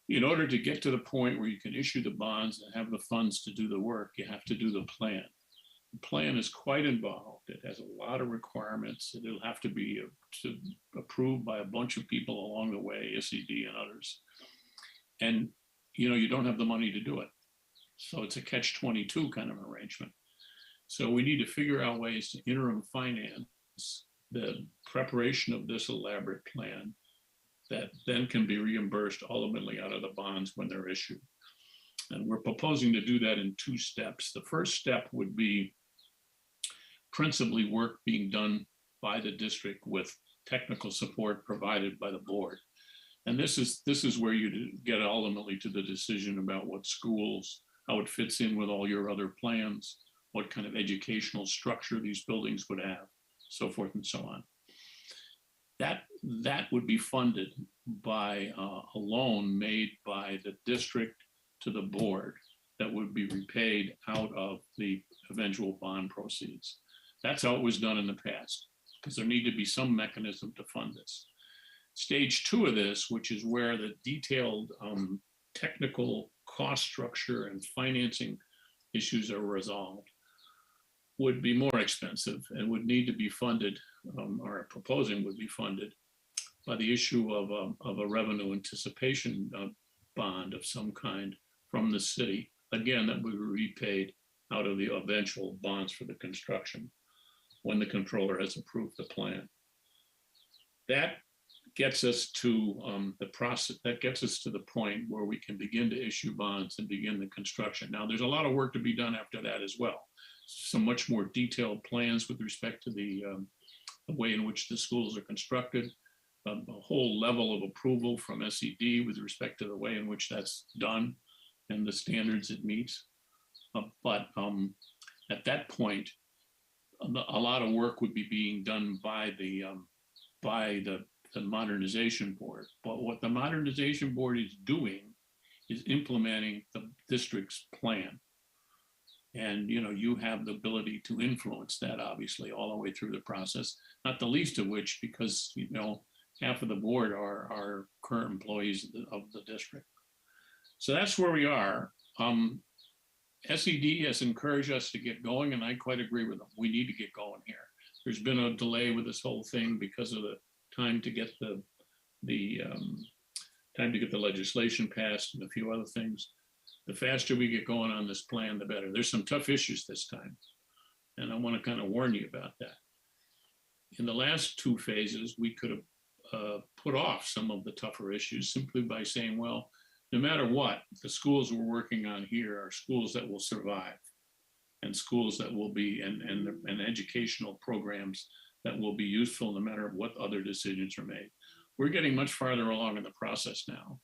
in order to get to the point where you can issue the bonds and have the funds to do the work, you have to do the plan. The plan is quite involved. It has a lot of requirements. It'll have to be approved by a bunch of people along the way, SED and others. And you don't have the money to do it. So it's a catch-22 kind of arrangement. So we need to figure out ways to interim finance the preparation of this elaborate plan that then can be reimbursed ultimately out of the bonds when they're issued. And we're proposing to do that in 2 steps. The first step would be principally work being done by the district with technical support provided by the board. And this is where you get ultimately to the decision about what schools, how it fits in with all your other plans, what kind of educational structure these buildings would have, so forth and so on. That would be funded by a loan made by the district to the board that would be repaid out of the eventual bond proceeds. That's how it was done in the past, because there need to be some mechanism to fund this. Stage 2 of this, which is where the detailed technical cost structure and financing issues are resolved, would be more expensive and would need to be funded, or proposing would be funded by the issue of a revenue anticipation bond of some kind from the city. Again, that would be repaid out of the eventual bonds for the construction. when the controller has approved the plan. That gets us to the process, that gets us to the point where we can begin to issue bonds and begin the construction. Now, there's a lot of work to be done after that as well. Some much more detailed plans with respect to the way in which the schools are constructed, a whole level of approval from SED with respect to the way in which that's done and the standards it meets. But at that point, a lot of work would be being done by the Modernization Board. But what the Modernization Board is doing is implementing the district's plan. And you have the ability to influence that, obviously, all the way through the process, not the least of which because half of the board are current employees of the district. So that's where we are. SED has encouraged us to get going, and I quite agree with them. We need to get going here. There's been a delay with this whole thing because of the time to get the legislation passed and a few other things. The faster we get going on this plan, the better. There's some tough issues this time, and I want to kind of warn you about that. In the last two phases, we could have put off some of the tougher issues simply by saying, well, no matter what, the schools we're working on here are schools that will survive, and schools that will be, and educational programs that will be useful no matter what other decisions are made. We're getting much farther along in the process now,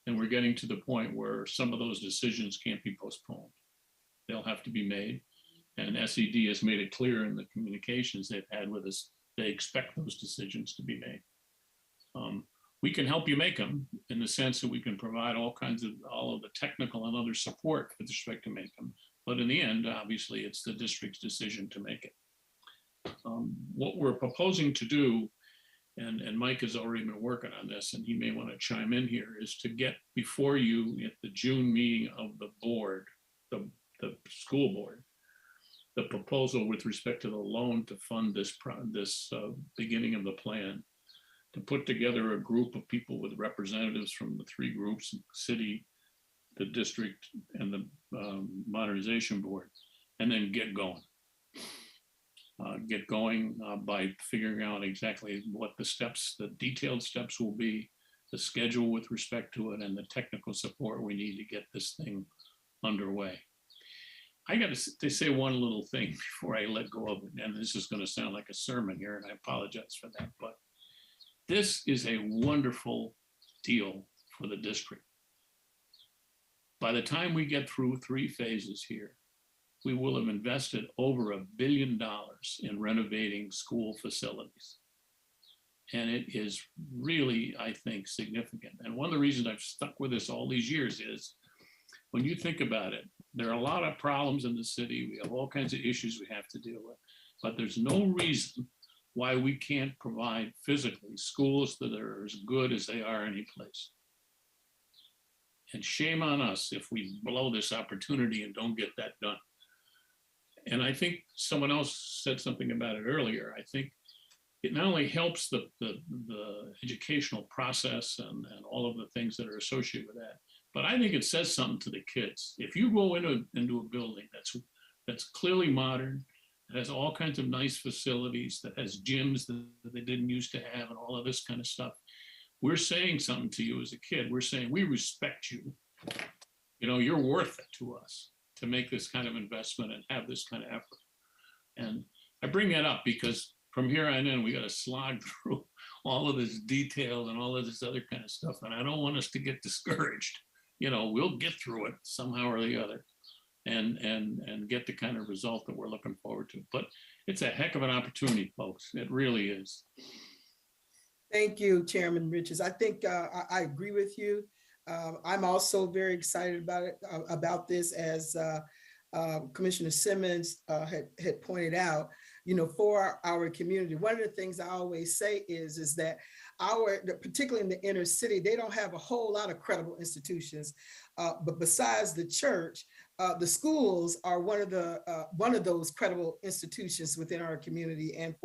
and we're getting to the point where some of those decisions can't be postponed. They'll have to be made, and SED has made it clear in the communications they've had with us, they expect those decisions to be made. We can help you make them in the sense that we can provide all of the technical and other support with respect to make them. But in the end, obviously, it's the district's decision to make it. What we're proposing to do, and Mike has already been working on this, and he may want to chime in here, is to get before you at the June meeting of the board, the school board, the proposal with respect to the loan to fund this beginning of the plan, to put together a group of people with representatives from the three groups, city, the district, and the Modernization Board, and then get going. Get going by figuring out exactly what the detailed steps will be, the schedule with respect to it, and the technical support we need to get this thing underway. I got to say one little thing before I let go of it, and this is going to sound like a sermon here, and I apologize for that, but this is a wonderful deal for the district. By the time we get through 3 phases here, we will have invested over $1 billion in renovating school facilities. And it is really, I think, significant. And one of the reasons I've stuck with this all these years is, when you think about it, there are a lot of problems in the city. We have all kinds of issues we have to deal with, but there's no reason why we can't provide physically schools that are as good as they are any place. And shame on us if we blow this opportunity and don't get that done. And I think someone else said something about it earlier. I think it not only helps the educational process and all of the things that are associated with that, but I think it says something to the kids. If you go into a building that's clearly modern, that has all kinds of nice facilities, that has gyms that they didn't used to have, and all of this kind of stuff, we're saying something to you as a kid. We're saying, we respect you. You're worth it to us to make this kind of investment and have this kind of effort. And I bring that up because from here on in, we got to slog through all of this detail and all of this other kind of stuff. And I don't want us to get discouraged. We'll get through it somehow or the other and get the kind of result that we're looking forward to. But it's a heck of an opportunity, folks. It really is. Thank you, Chairman Richards. I think I agree with you. I'm also very excited about this, as Commissioner Simmons had pointed out. For our community, one of the things I always say is that particularly in the inner city, they don't have a whole lot of credible institutions. But besides the church, the schools are one of those credible institutions within our community. And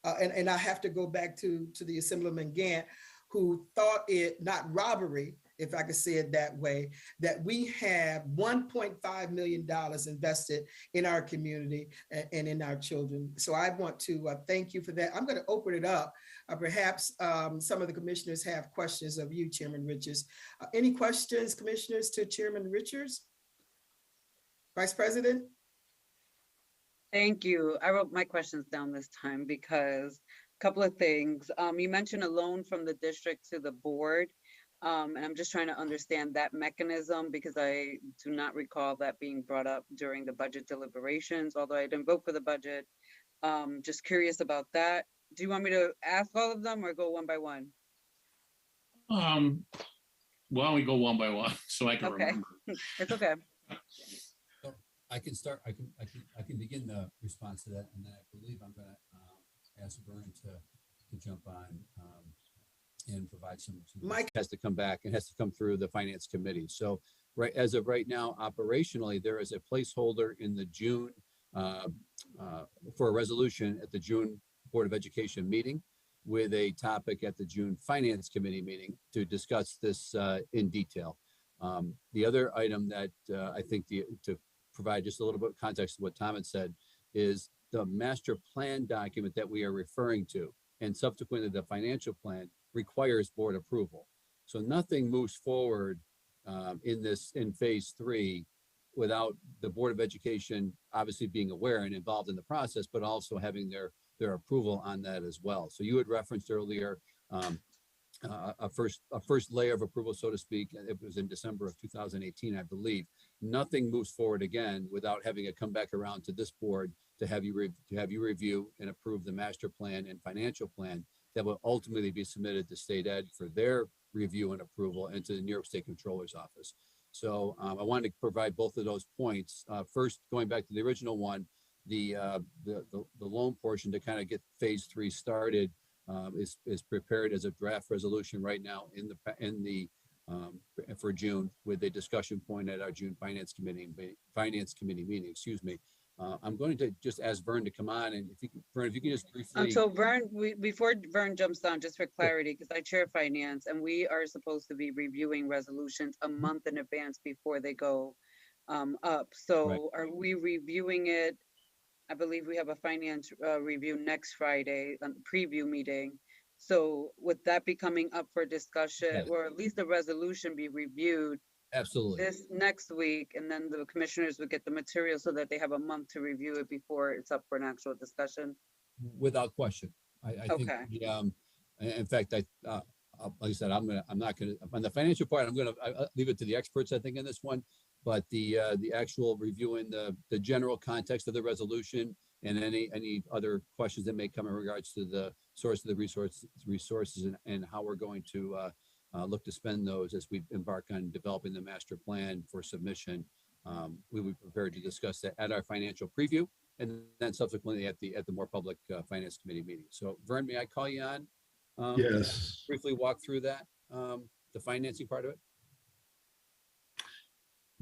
and I have to go back to the Assemblyman Gant, who thought it not robbery if I could say it that way, that we have $1.5 million invested in our community and in our children. So I want to thank you for that. I'm going to open it up. Perhaps some of the commissioners have questions of you, Chairman Richards. Any questions, commissioners, to Chairman Richards? Vice President? Thank you. I wrote my questions down this time because a couple of things. You mentioned a loan from the district to the board. And I'm just trying to understand that mechanism because I do not recall that being brought up during the budget deliberations, although I didn't vote for the budget. Just curious about that. Do you want me to ask all of them or go one by one? Why don't we go one by one so I can Okay. remember? It's okay. So I can start, I can begin the response to that, and then I believe I'm gonna ask Vern to jump on and provide some. Mike has to come back and has to come through the finance committee. So right, as of right now, operationally, there is a placeholder in the June for a resolution at the June Board of Education meeting with a topic at the June Finance Committee meeting to discuss this in detail. The other item that I think to provide just a little bit of context to what Tom had said is the master plan document that we are referring to, and subsequently the financial plan requires board approval. So nothing moves forward in phase 3 without the Board of Education obviously being aware and involved in the process, but also having their approval on that as well. So you had referenced earlier a first layer of approval, so to speak. It was in December of 2018, I believe. Nothing moves forward again without having it come back around to this board to have you review and approve the master plan and financial plan that will ultimately be submitted to State Ed for their review and approval, and to the New York State Controller's Office. So I wanted to provide both of those points. First, going back to the original one, the loan portion to kind of get phase 3 started is prepared as a draft resolution right now for June, with a discussion point at our June finance committee meeting. Excuse me. I'm going to just ask Vern to come on, and if you can just briefly. So Vern, before Vern jumps on, just for clarity, because I chair finance and we are supposed to be reviewing resolutions a month in advance before they go up. So Right. Are we reviewing it? I believe we have a finance review next Friday, a preview meeting. So would that be coming up for discussion, Yes. or at least the resolution be reviewed Absolutely. this next week, and then the commissioners would get the material so that they have a month to review it before it's up for an actual discussion? Without question. I think, Okay. in fact, like I said, I'm not gonna, on the financial part, I'm gonna leave it to the experts, I think, in this one. But the actual reviewing the general context of the resolution and any other questions that may come in regards to the source of the resources and how we're going to look to spend those as we embark on developing the master plan for submission. We would be prepared to discuss that at our financial preview, and then subsequently at the more public finance committee meeting. So Vern, may I call you on? Yes. Briefly walk through that, the financing part of it.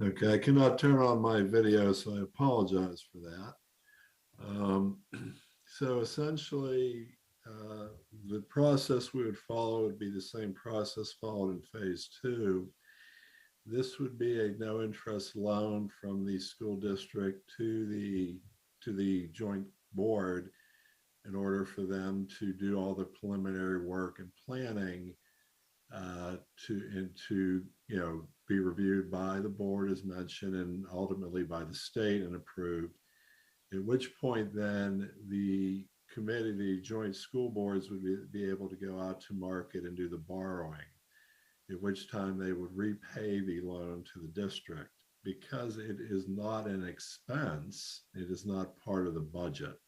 Okay, I cannot turn on my video, so I apologize for that. So essentially, the process we would follow would be the same process followed in phase 2. This would be a no interest loan from the school district to the joint board in order for them to do all the preliminary work and planning to be reviewed by the board as mentioned, and ultimately by the state and approved. At which point then the committee, the joint school boards would be able to go out to market and do the borrowing, at which time they would repay the loan to the district. Because it is not an expense, it is not part of the budget.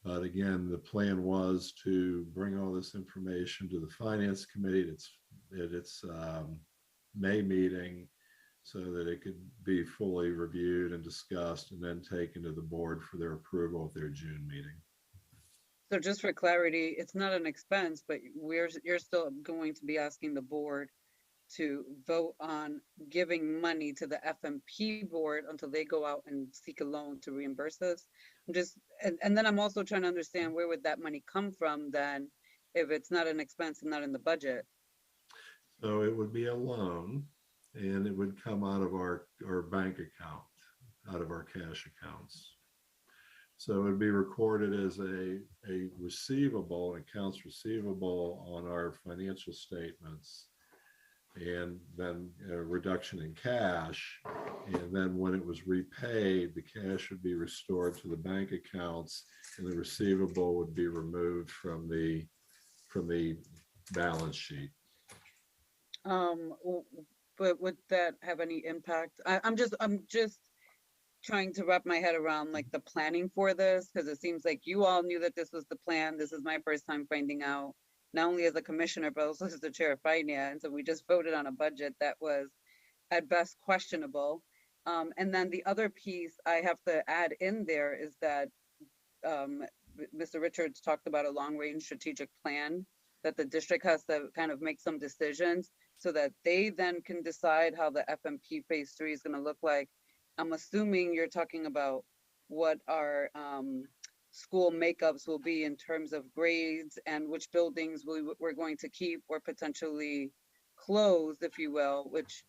But again, the plan was to bring all this information to the finance committee at its May meeting, so that it could be fully reviewed and discussed and then taken to the board for their approval at their June meeting. So just for clarity, it's not an expense, but you're still going to be asking the board to vote on giving money to the FMP board until they go out and seek a loan to reimburse us. And then I'm also trying to understand, where would that money come from then if it's not an expense and not in the budget? So it would be a loan and it would come out of our bank account, out of our cash accounts. So it'd be recorded as a receivable, accounts receivable on our financial statements. And then a reduction in cash. And then when it was repaid, the cash would be restored to the bank accounts and the receivable would be removed from the balance sheet. But would that have any impact? I'm just trying to wrap my head around like the planning for this, because it seems like you all knew that this was the plan. This is my first time finding out, not only as a commissioner, but also as the chair of finance. And we just voted on a budget that was at best questionable. And then the other piece I have to add in there is that Mr. Richards talked about a long range strategic plan that the district has to kind of make some decisions so that they then can decide how the FMP phase 3 is going to look like. I'm assuming you're talking about what our school makeups will be in terms of grades and which buildings we're going to keep or potentially close, if you will, which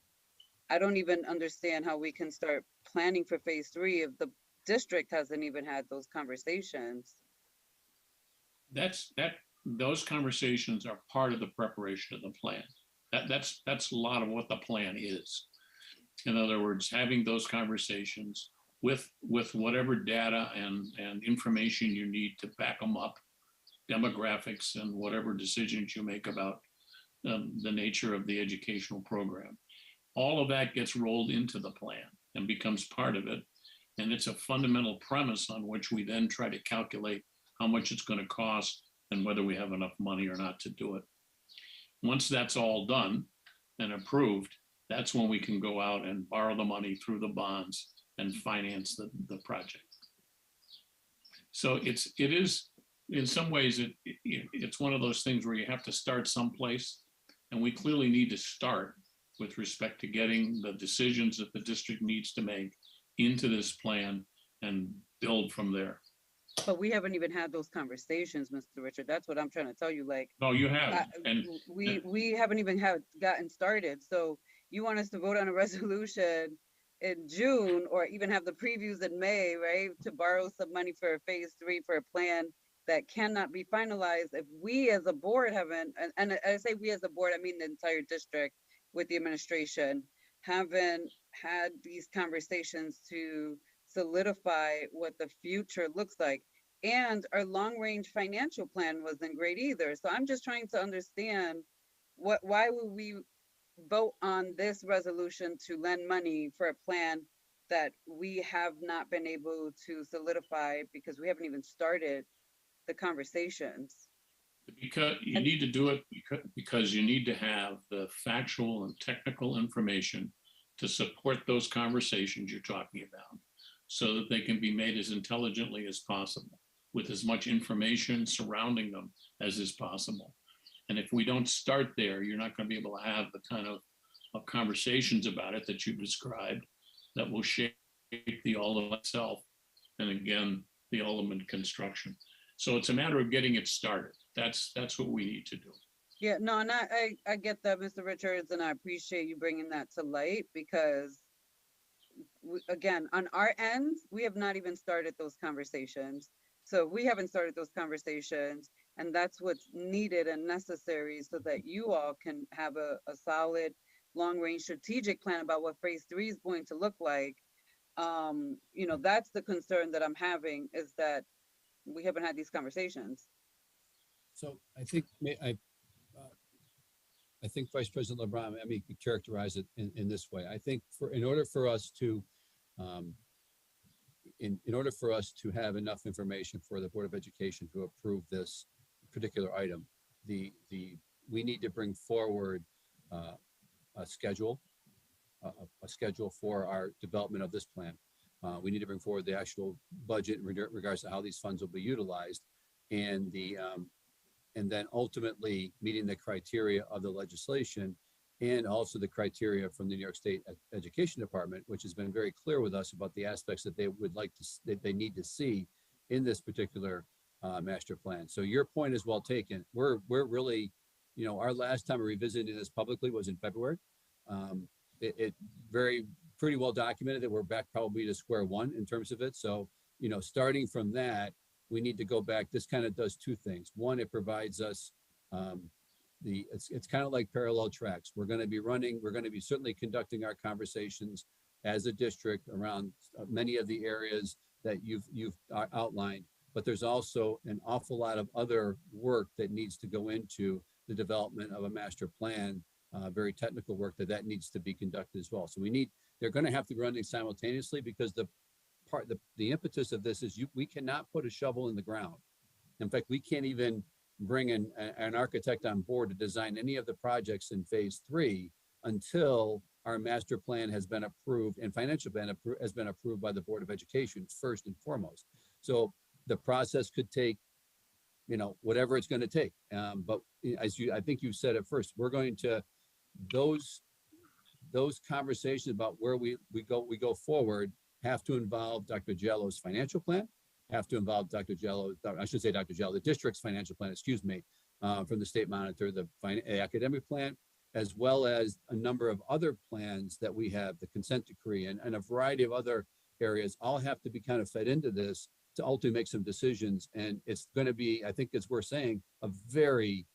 I don't even understand how we can start planning for phase 3 if the district hasn't even had those conversations. Those conversations are part of the preparation of the plan. That's a lot of what the plan is. In other words, having those conversations with whatever data and information you need to back them up, demographics and whatever decisions you make about the nature of the educational program. All of that gets rolled into the plan and becomes part of it. And it's a fundamental premise on which we then try to calculate how much it's going to cost and whether we have enough money or not to do it. Once that's all done and approved, that's when we can go out and borrow the money through the bonds and finance the project. So it is, in some ways, it's one of those things where you have to start someplace, and we clearly need to start with respect to getting the decisions that the district needs to make into this plan and build from there. But we haven't even had those conversations, Mr. Richard. That's what I'm trying to tell you. Like, no, you have, and we haven't even gotten started. So you want us to vote on a resolution in June, or even have the previews in May, right? To borrow some money for phase 3 for a plan that cannot be finalized if we as a board haven't, and I say we as a board, I mean the entire district with the administration, haven't had these conversations to solidify what the future looks like. And our long range financial plan wasn't great either. So I'm just trying to understand why would we vote on this resolution to lend money for a plan that we have not been able to solidify because we haven't even started the conversations. Because you need to do it because you need to have the factual and technical information to support those conversations you're talking about, so that they can be made as intelligently as possible, with as much information surrounding them as is possible. And if we don't start there, you're not going to be able to have the kind of conversations about it that you described that will shape the ultimate itself, and again, the ultimate construction. So it's a matter of getting it started. That's what we need to do. Yeah, no, and I get that, Mr. Richards, and I appreciate you bringing that to light, because again, on our end, we have not even started those conversations. So we haven't started those conversations, and that's what's needed and necessary so that you all can have a solid long-range strategic plan about what phase 3 is going to look like. You know, that's the concern that I'm having, is that we haven't had these conversations. So I think Vice President LeBron, I mean, could characterize it in this way. I think in order for us to have enough information for the Board of Education to approve this particular item, we need to bring forward a schedule for our development of this plan. We need to bring forward the actual budget in regards to how these funds will be utilized, and then ultimately meeting the criteria of the legislation, and also the criteria from the New York State Education Department, which has been very clear with us about the aspects that they would like to, that they need to see in this particular master plan. So your point is well taken. We're really, our last time revisiting this publicly was in February. It very pretty well documented that we're back probably to square one in terms of it. So, starting from that, we need to go back. This kind of does two things. One, it provides us it's kind of like parallel tracks. We're going to be certainly conducting our conversations as a district around many of the areas that you've outlined, but there's also an awful lot of other work that needs to go into the development of a master plan, very technical work that needs to be conducted as well. So they're going to have to be running simultaneously, because the impetus of this is we cannot put a shovel in the ground. In fact, we can't even bring an architect on board to design any of the projects in phase 3 until our master plan has been approved and financial plan has been approved by the Board of Education first and foremost. So the process could take, whatever it's going to take. But I think you said it first, we're going to, those conversations about where we go forward have to involve Dr. Jello's financial plan, have to involve Dr. Jello, I should say Dr. Jello, the district's financial plan, from the state monitor, the academic plan, as well as a number of other plans that we have, the consent decree and a variety of other areas, all have to be kind of fed into this to ultimately make some decisions. And it's going to be, I think it's worth saying, a very,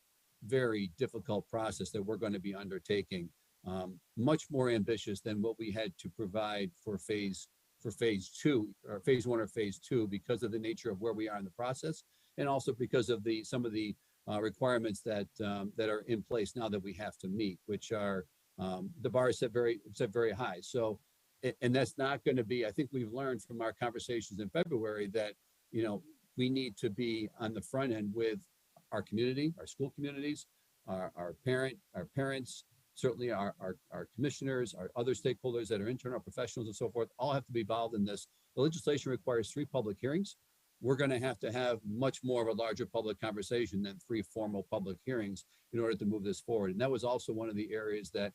very difficult process that we're going to be undertaking, much more ambitious than what we had to provide for phase 2 or phase 1 or phase 2, because of the nature of where we are in the process, and also because of some of the requirements that are in place now that we have to meet, which are the bar is set very high. So, and that's not going to be, I think we've learned from our conversations in February that, we need to be on the front end with our community, our school communities, our parents, certainly our commissioners, our other stakeholders that are internal professionals and so forth, all have to be involved in this. The legislation requires 3 public hearings. We're going to have much more of a larger public conversation than 3 formal public hearings in order to move this forward. And that was also one of the areas that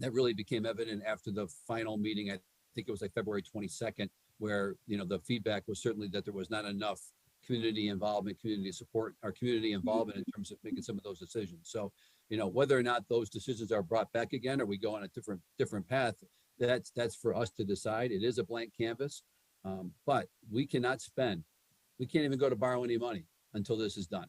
really became evident after the final meeting. I think it was like February 22nd, where, the feedback was certainly that there was not enough community involvement, community support, or community involvement in terms of making some of those decisions. So, whether or not those decisions are brought back again, or we go on a different path, that's for us to decide. It is a blank canvas, but we can't even go to borrow any money until this is done.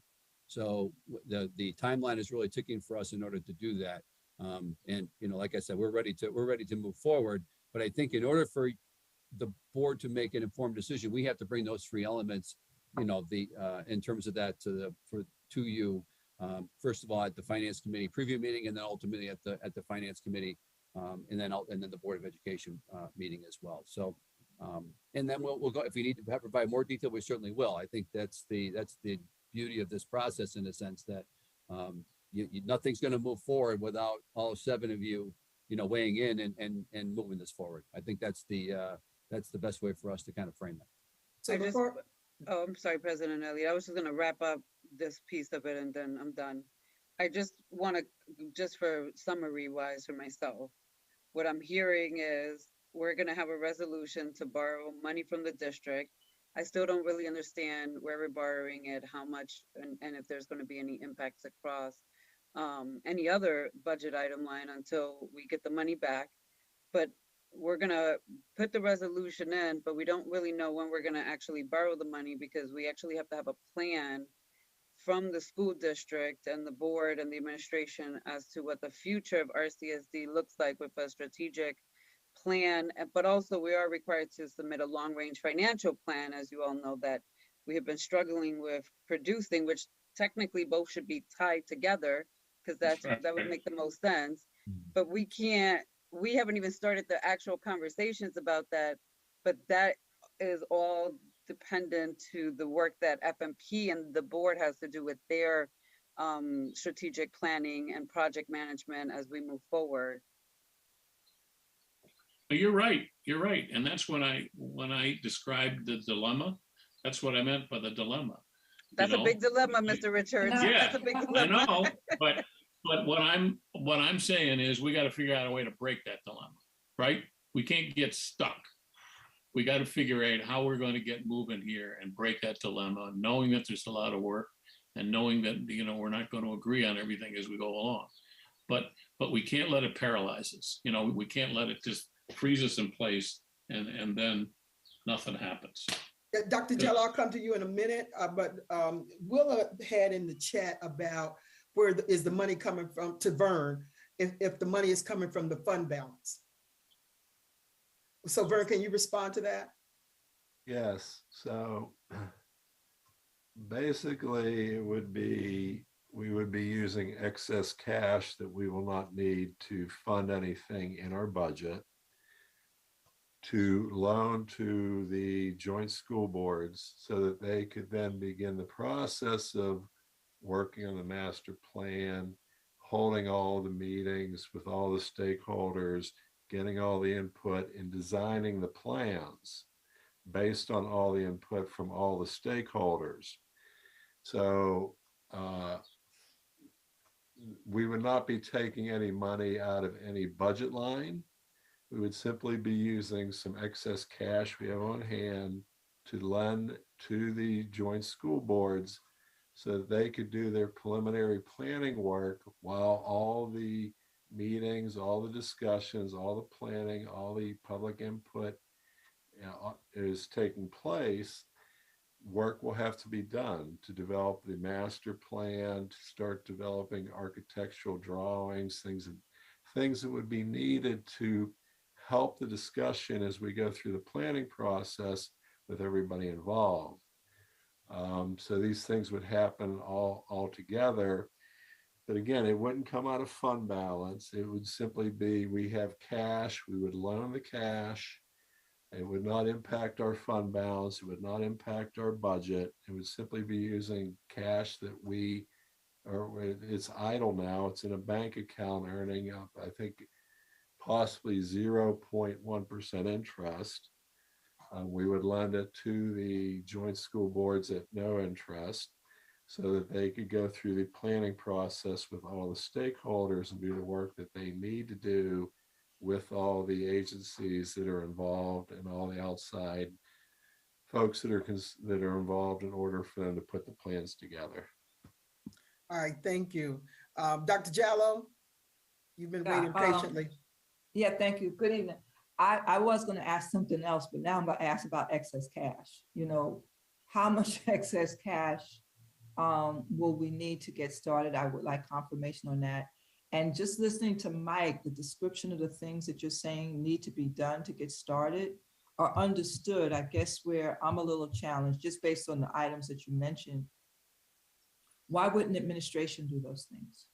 So the timeline is really ticking for us in order to do that. And like I said, we're ready to move forward. But I think in order for the board to make an informed decision, we have to bring those 3 elements, in terms of that to you. First of all, at the finance committee preview meeting, and then ultimately at the finance committee, and then the Board of Education meeting as well. So, and then we'll go, if we need to provide more detail, we certainly will. I think that's the beauty of this process, in a sense that nothing's going to move forward without all 7 of you, weighing in and moving this forward. I think that's the best way for us to kind of frame it. So I'm sorry, President Elliott. I was just going to wrap up this piece of it and then I'm done. I just want to, just for summary wise for myself, what I'm hearing is we're going to have a resolution to borrow money from the district. I still don't really understand where we're borrowing it, how much, and if there's going to be any impacts across any other budget item line until we get the money back. But we're going to put the resolution in, but we don't really know when we're going to actually borrow the money, because we actually have to have a plan from the school district and the board and the administration as to what the future of RCSD looks like with a strategic plan. But also we are required to submit a long-range financial plan, as you all know, that we have been struggling with producing, which technically both should be tied together, because that would make the most sense. But we haven't even started the actual conversations about that, but that is all dependent to the work that FMP and the board has to do with their strategic planning and project management as we move forward. You're right. And that's when I described the dilemma, that's what I meant by the dilemma. That's a big dilemma, Mr. Richards. Yeah, that's a big dilemma. I know, but what I'm saying is we got to figure out a way to break that dilemma, right? We can't get stuck. We got to figure out how we're going to get moving here and break that dilemma, knowing that there's a lot of work and knowing that, we're not going to agree on everything as we go along. But we can't let it paralyze us. We can't let it just freeze us in place and then nothing happens. Dr. Jello, I'll come to you in a minute, but Willa had in the chat about where is the money coming from to Vern, if the money is coming from the fund balance. So Vern, can you respond to that? Yes, so basically we would be using excess cash that we will not need to fund anything in our budget to loan to the joint school boards so that they could then begin the process of working on the master plan, holding all the meetings with all the stakeholders, getting all the input and designing the plans based on all the input from all the stakeholders. So we would not be taking any money out of any budget line. We would simply be using some excess cash we have on hand to lend to the joint school boards so that they could do their preliminary planning work while all the meetings, all the discussions, all the planning, all the public input is taking place. Work will have to be done to develop the master plan, to start developing architectural drawings, things that would be needed to help the discussion as we go through the planning process with everybody involved. So these things would happen all together. But again, it wouldn't come out of fund balance. It would simply be, we have cash, we would loan the cash. It would not impact our fund balance. It would not impact our budget. It would simply be using cash that it's idle now. It's in a bank account earning up, I think, possibly 0.1% interest. We would lend it to the joint school boards at no interest so that they could go through the planning process with all the stakeholders and do the work that they need to do with all the agencies that are involved and all the outside folks that are involved in order for them to put the plans together. All right, thank you. Dr. Jallo, you've been waiting patiently. Yeah, thank you. Good evening. I was going to ask something else, but now I'm going to ask about excess cash. How much excess cash will we need to get started? I would like confirmation on that. And just listening to Mike, the description of the things that you're saying need to be done to get started are understood. I guess where I'm a little challenged, just based on the items that you mentioned, why wouldn't administration do those things?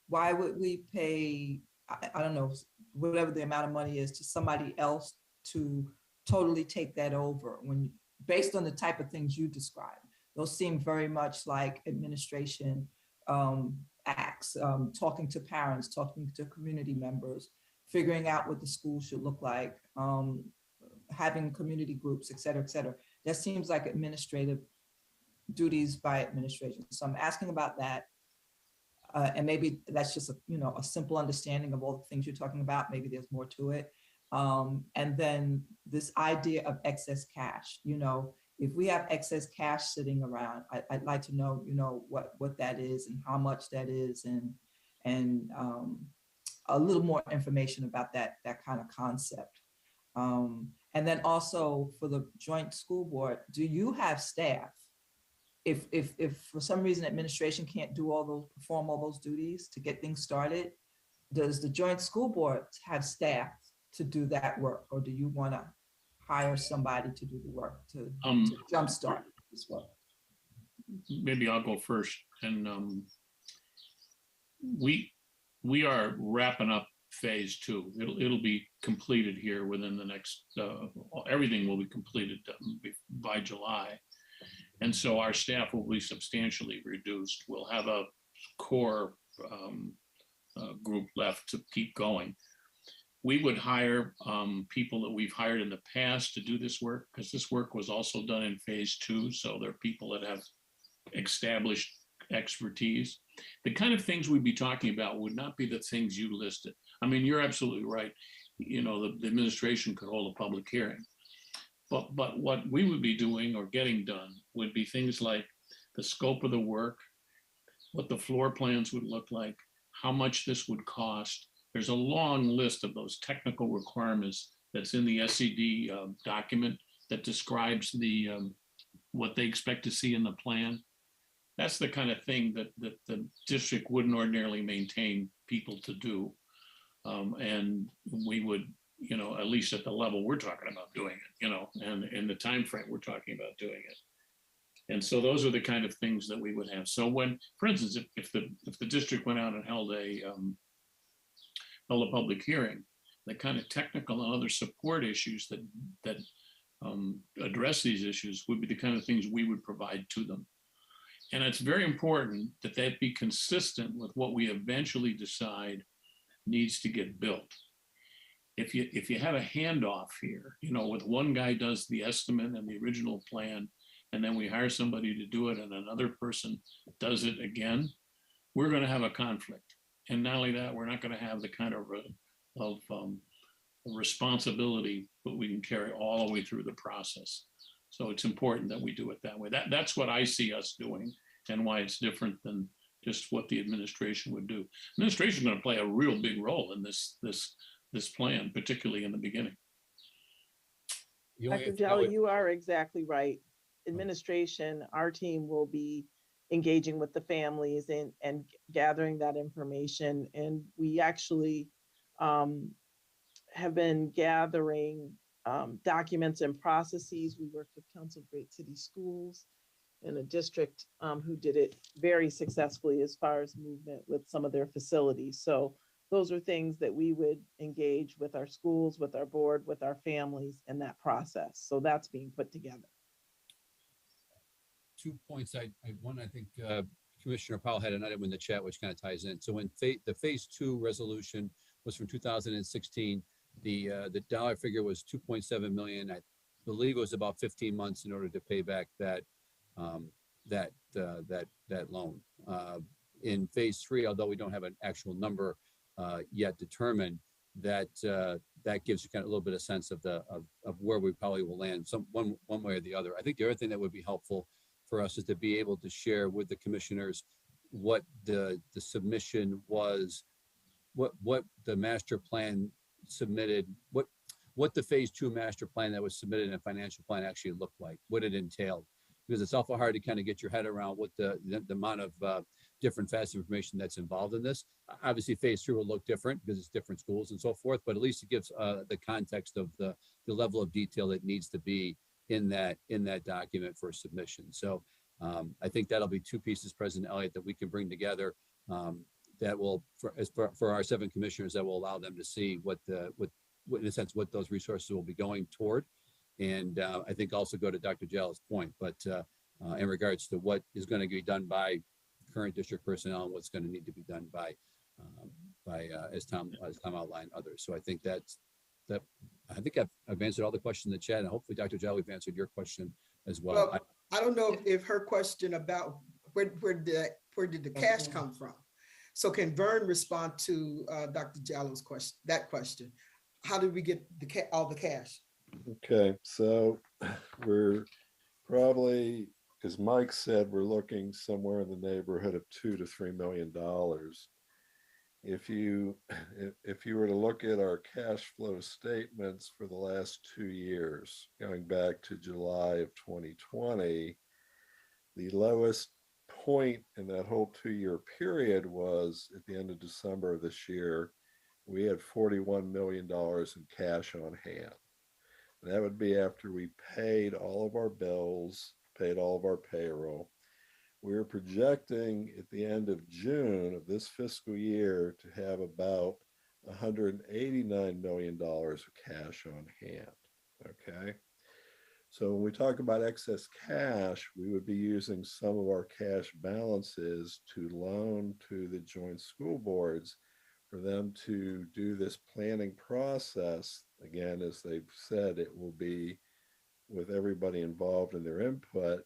Why would we pay, I don't know, whatever the amount of money is to somebody else to totally take that over when, based on the type of things you described? Those seem very much like administration acts, talking to parents, talking to community members, figuring out what the school should look like, having community groups, et cetera, et cetera. That seems like administrative duties by administration. So I'm asking about that. And maybe that's just a simple understanding of all the things you're talking about. Maybe there's more to it. And then this idea of excess cash, if we have excess cash sitting around, I'd like to know, what that is and how much that is, and a little more information about that kind of concept. And then also for the joint school board, do you have staff? If for some reason administration can't perform all those duties to get things started, does the joint school board have staff to do that work, or do you want to hire somebody to do the work to jumpstart as well? Maybe I'll go first. And we are wrapping up phase 2. It'll be completed here within the next. Everything will be completed by July, and so our staff will be substantially reduced. We'll have a core group left to keep going. We would hire people that we've hired in the past to do this work, because this work was also done in phase 2. So there are people that have established expertise. The kind of things we'd be talking about would not be the things you listed. I mean, you're absolutely right. The administration could hold a public hearing. But what we would be doing or getting done would be things like the scope of the work, what the floor plans would look like, how much this would cost. There's a long list of those technical requirements that's in the SED document that describes what they expect to see in the plan. That's the kind of thing that the district wouldn't ordinarily maintain people to do. And we would, at least at the level we're talking about doing it, and in the time frame we're talking about doing it. And so those are the kind of things that we would have. So when, for instance, if the district went out and held a public hearing, the kind of technical and other support issues that address these issues would be the kind of things we would provide to them. And it's very important that that be consistent with what we eventually decide needs to get built. If you have a handoff here, with one guy does the estimate and the original plan, and then we hire somebody to do it and another person does it again, we're going to have a conflict. And not only that, we're not going to have the kind of responsibility that we can carry all the way through the process. So it's important that we do it that way. That's what I see us doing, and why it's different than just what the administration would do. Administration is going to play a real big role in this plan, particularly in the beginning. Dr. Jelly, you are exactly right. Administration, our team will be engaging with the families and gathering that information. And we actually have been gathering documents and processes. We worked with Council of Great City Schools in a district who did it very successfully as far as movement with some of their facilities. So those are things that we would engage with our schools, with our board, with our families in that process. So that's being put together. 2 points. I think Commissioner Powell had an item in the chat which kind of ties in. So when the phase 2 resolution was from 2016, the dollar figure was 2.7 million. I believe it was about 15 months in order to pay back that loan. In phase 3, although we don't have an actual number yet determined, that gives you kind of a little bit of sense of where we probably will land, one way or the other. I think the other thing that would be helpful for us is to be able to share with the commissioners what the submission was, what the master plan submitted, what the phase 2 master plan that was submitted in a financial plan actually looked like, what it entailed. Because it's awful hard to kind of get your head around what the amount of different facets of information that's involved in this. Obviously, phase 3 will look different because it's different schools and so forth, but at least it gives the context of the level of detail that needs to be in that document for submission. So I think that'll be 2 pieces, President Elliott, that we can bring together that will, for our 7 commissioners, that will allow them to see what in a sense, what those resources will be going toward. And I think also go to Dr. Jal's point, but in regards to what is going to be done by current district personnel and what's going to need to be done by as Tom outlined, others. So I think I think I've answered all the questions in the chat, and hopefully, Dr. Jal, we've answered your question as well. I don't know if her question about where did the cash come from. So can Vern respond to Dr. Jallo's question? That question, how did we get all the cash? Okay, so we're probably, as Mike said, we're looking somewhere in the neighborhood of $2 to $3 million. If you were to look at our cash flow statements for the last 2 years, going back to July of 2020, the lowest point in that whole 2-year period was at the end of December of this year. We had $41 million in cash on hand. And that would be after we paid all of our bills, paid all of our payroll. We're projecting at the end of June of this fiscal year to have about $189 million of cash on hand, okay? So when we talk about excess cash, we would be using some of our cash balances to loan to the joint school boards for them to do this planning process. Again, as they've said, it will be with everybody involved in their input,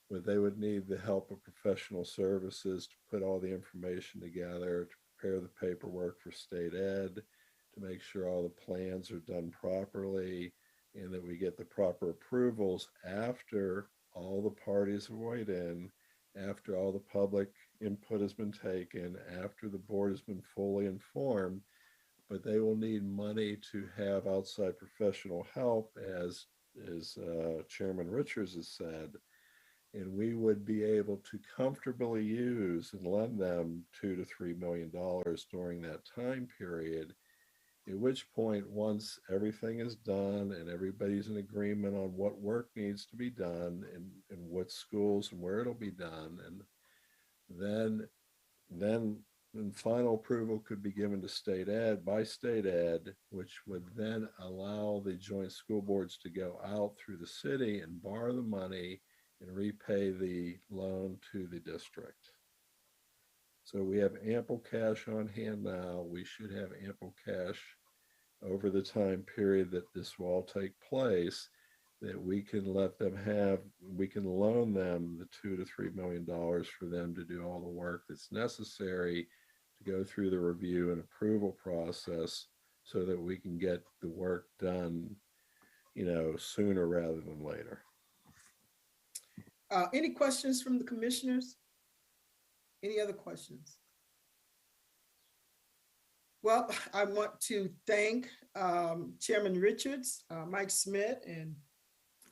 but they would need the help of professional services to put all the information together, to prepare the paperwork for state ed, to make sure all the plans are done properly, and that we get the proper approvals after all the parties are weighed in, after all the public input has been taken, after the board has been fully informed, but they will need money to have outside professional help, as Chairman Richards has said, and we would be able to comfortably use and lend them $2 to $3 million during that time period. At which point, once everything is done and everybody's in agreement on what work needs to be done and what schools and where it'll be done, and then final approval could be given to state ed by state ed, which would then allow the joint school boards to go out through the city and borrow the money and repay the loan to the district. So we have ample cash on hand now. We should have ample cash over the time period that this will all take place, that we can let them have, we can loan them the $2 to $3 million for them to do all the work that's necessary to go through the review and approval process, so that we can get the work done, sooner rather than later. Any questions from the commissioners? Any other questions? Well, I want to thank Chairman Richards, Mike Smith, and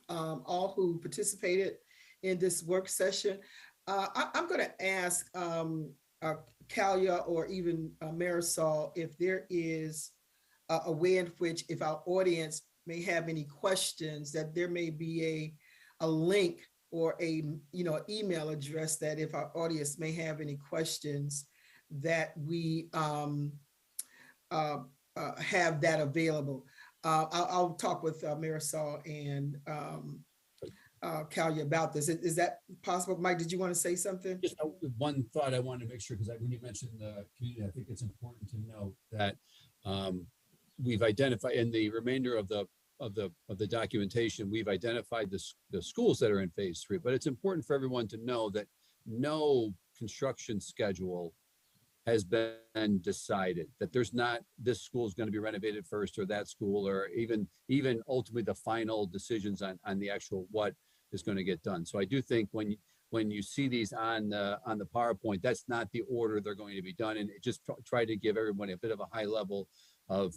all who participated in this work session. I'm going to ask Kalia or even Marisol if there is a way in which, if our audience may have any questions, that there may be a link or a email address that if our audience may have any questions, that we have that available. I'll talk with Marisol and Kalia about this. Is that possible? Mike, did you want to say something? Just one thought I wanted to make sure, because when you mentioned the community, I think it's important to note that we've identified in the remainder of the documentation, we've identified the schools that are in phase 3, but it's important for everyone to know that no construction schedule has been decided, that there's not, this school is going to be renovated first, or that school, or even ultimately the final decisions on the actual what is going to get done. So I do think when you see these on the PowerPoint, that's not the order they're going to be done, and it just try to give everybody a bit of a high level of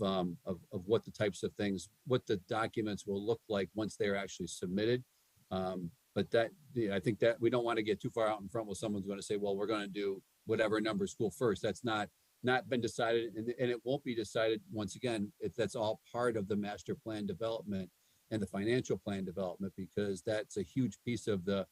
what the types of things, what the documents will look like once they're actually submitted. But that, I think that we don't want to get too far out in front where someone's going to say, well, we're going to do whatever number school first. That's not been decided, and it won't be decided. Once again, that's all part of the master plan development and the financial plan development, because that's a huge piece of the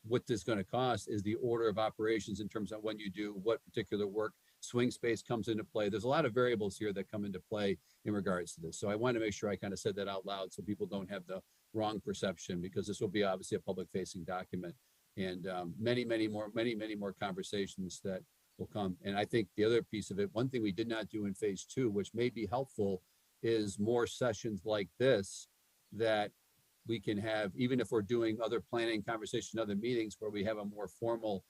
what this is going to cost is the order of operations in terms of when you do what particular work. Swing space comes into play. There's a lot of variables here that come into play in regards to this. So I want to make sure I kind of said that out loud so people don't have the wrong perception, because this will be obviously a public facing document, and many more conversations that will come. And I think the other piece of it, one thing we did not do in phase 2, which may be helpful, is more sessions like this that we can have, even if we're doing other planning conversations, other meetings where we have a more formal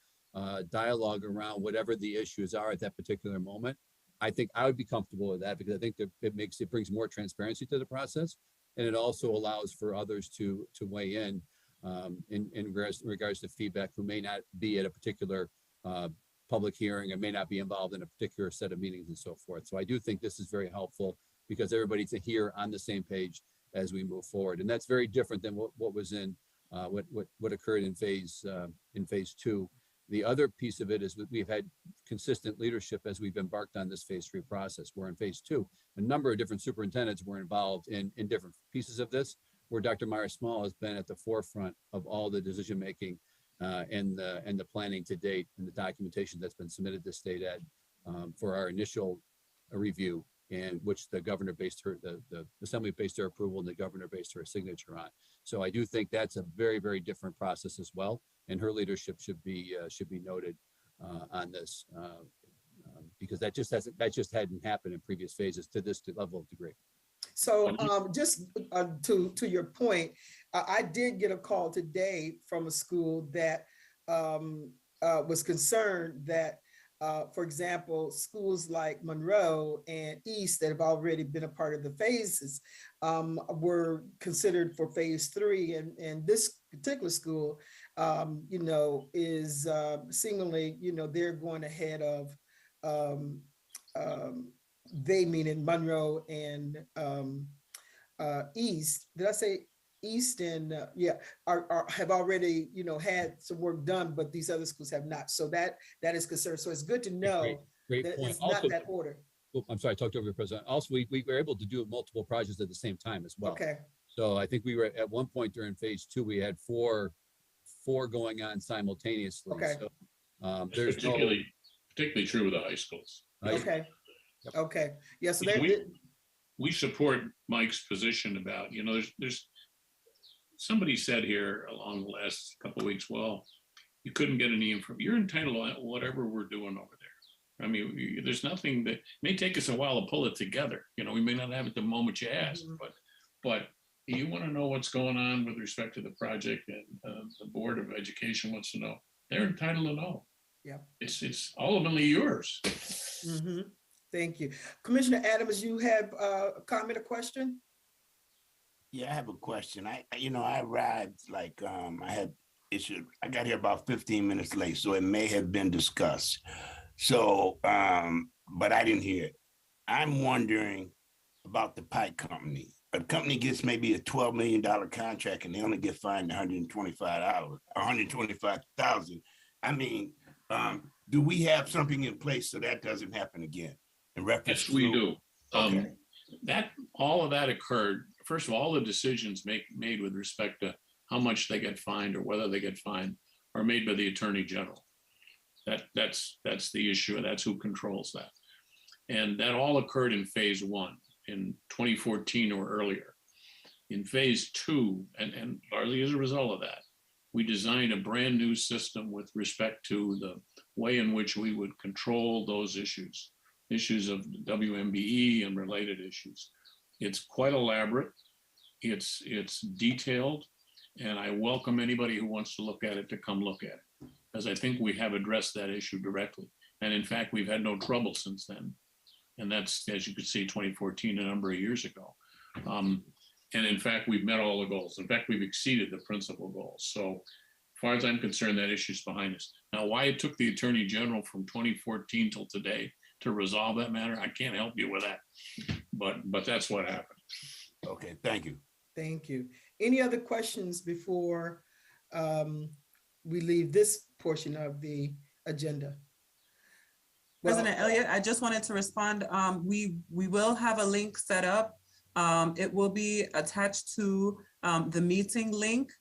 dialogue around whatever the issues are at that particular moment. I think I would be comfortable with that, because I think that it brings more transparency to the process, and it also allows for others to weigh in regards to feedback who may not be at a particular public hearing and may not be involved in a particular set of meetings and so forth. So I do think this is very helpful, because everybody's here on the same page as we move forward, and that's very different than what was in what occurred in phase 2. The other piece of it is that we've had consistent leadership as we've embarked on this phase 3 process. We're in phase 2. A number of different superintendents were involved in different pieces of this, where Dr. Myra Small has been at the forefront of all the decision making and the planning to date, and the documentation that's been submitted to state ed for our initial review, and which the governor based the assembly based their approval, and the governor based her signature on. So I do think that's a very, very different process as well, and her leadership should be noted on this, because that just hadn't happened in previous phases to this level of degree. So just to your point, I did get a call today from a school that was concerned that, for example, schools like Monroe and East that have already been a part of the phases were considered for phase 3. And this particular school you know, is seemingly, you know, they're going ahead of, they meaning Monroe and East. Did I say East? And yeah, have already, you know, had some work done, but these other schools have not. So that is concerned. So it's good to know Great that point. it's not Also, that order. oh, I'm sorry, I talked over the president. Also, we were able to do multiple projects at the same time as well. Okay. So I think we were at one point during phase 2, we had four going on simultaneously. Okay. So That's there's particularly true with the high schools. Okay. Yep. Okay. Yeah. So Yeah, that. we support Mike's position about, you know, there's somebody said here along the last couple of weeks, well, you couldn't get any information. You're entitled to whatever we're doing over there. I mean, there's nothing that may take us a while to pull it together. You know, we may not have it the moment you ask, but you want to know what's going on with respect to the project, and the Board of Education wants to know. They're entitled to know. Yeah. It's ultimately yours. Mm-hmm. Thank you. Commissioner Adams, you have a comment or question? Yeah, I have a question. I arrived like I got here about 15 minutes late, so it may have been discussed. So, but I didn't hear it. I'm wondering about the pipe company. A company gets maybe a $12 million contract and they only get fined $125,000. I mean, do we have something in place so that doesn't happen again? In reference Yes, we do. Okay. That all of that occurred. First of all the decisions made with respect to how much they get fined or whether they get fined are made by the Attorney General. That's the issue, and that's who controls that. And that all occurred in phase 1 in 2014 or earlier. In phase 2, and largely as a result of that, we designed a brand new system with respect to the way in which we would control those issues of WMBE and related issues. It's quite elaborate. It's detailed, and I welcome anybody who wants to look at it to come look at it, because I think we have addressed that issue directly. And in fact, we've had no trouble since then. And that's, as you could see, 2014, a number of years ago. And in fact, we've met all the goals. In fact, we've exceeded the principal goals. So as far as I'm concerned, that issue's behind us. Now, why it took the Attorney General from 2014 till today to resolve that matter, I can't help you with that. But that's what happened. Okay, thank you. Thank you. Any other questions before we leave this portion of the agenda? President Elliott, I just wanted to respond. We will have a link set up. It will be attached to the meeting link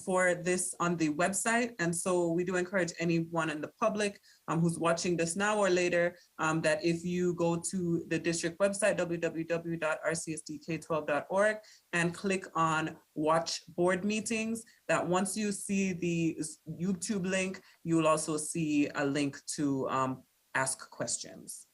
for this on the website. And so we do encourage anyone in the public who's watching this now or later, that if you go to the district website, www.rcsdk12.org, and click on watch board meetings, that once you see the YouTube link, you will also see a link to ask questions.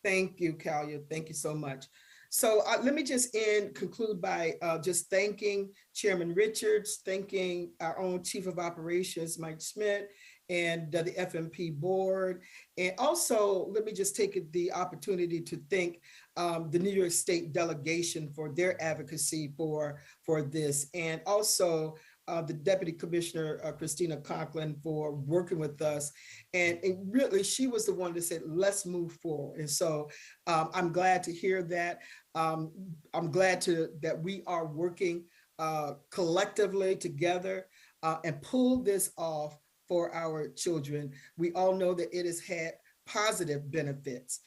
Thank you, Kalia. Thank you so much. So let me just conclude by just thanking Chairman Richards, thanking our own Chief of Operations, Mike Schmidt, and the FMP board. And also, let me just take the opportunity to thank the New York State delegation for their advocacy for this. And also the Deputy Commissioner, Christina Conklin, for working with us. And really, she was the one that said, let's move forward. And so I'm glad to hear that. I'm glad that we are working collectively together and pull this off for our children. We all know that it has had positive benefits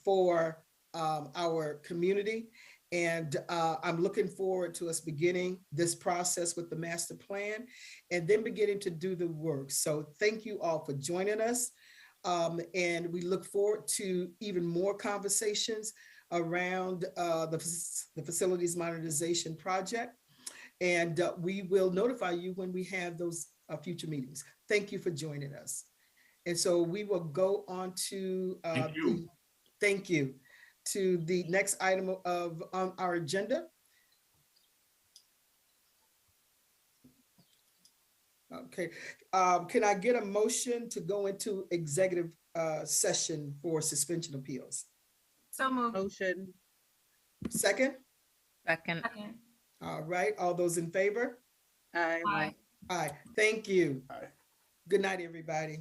for our community. And I'm looking forward to us beginning this process with the master plan and then beginning to do the work. So thank you all for joining us. And we look forward to even more conversations around the Facilities Modernization Project. And we will notify you when we have those future meetings. Thank you for joining us. And so we will go on to thank you to the next item of our agenda. Okay, can I get a motion to go into executive session for suspension appeals? So moved. Motion. Second? Second. All right, all those in favor? Aye. Aye. Thank you. Aye. Good night, everybody.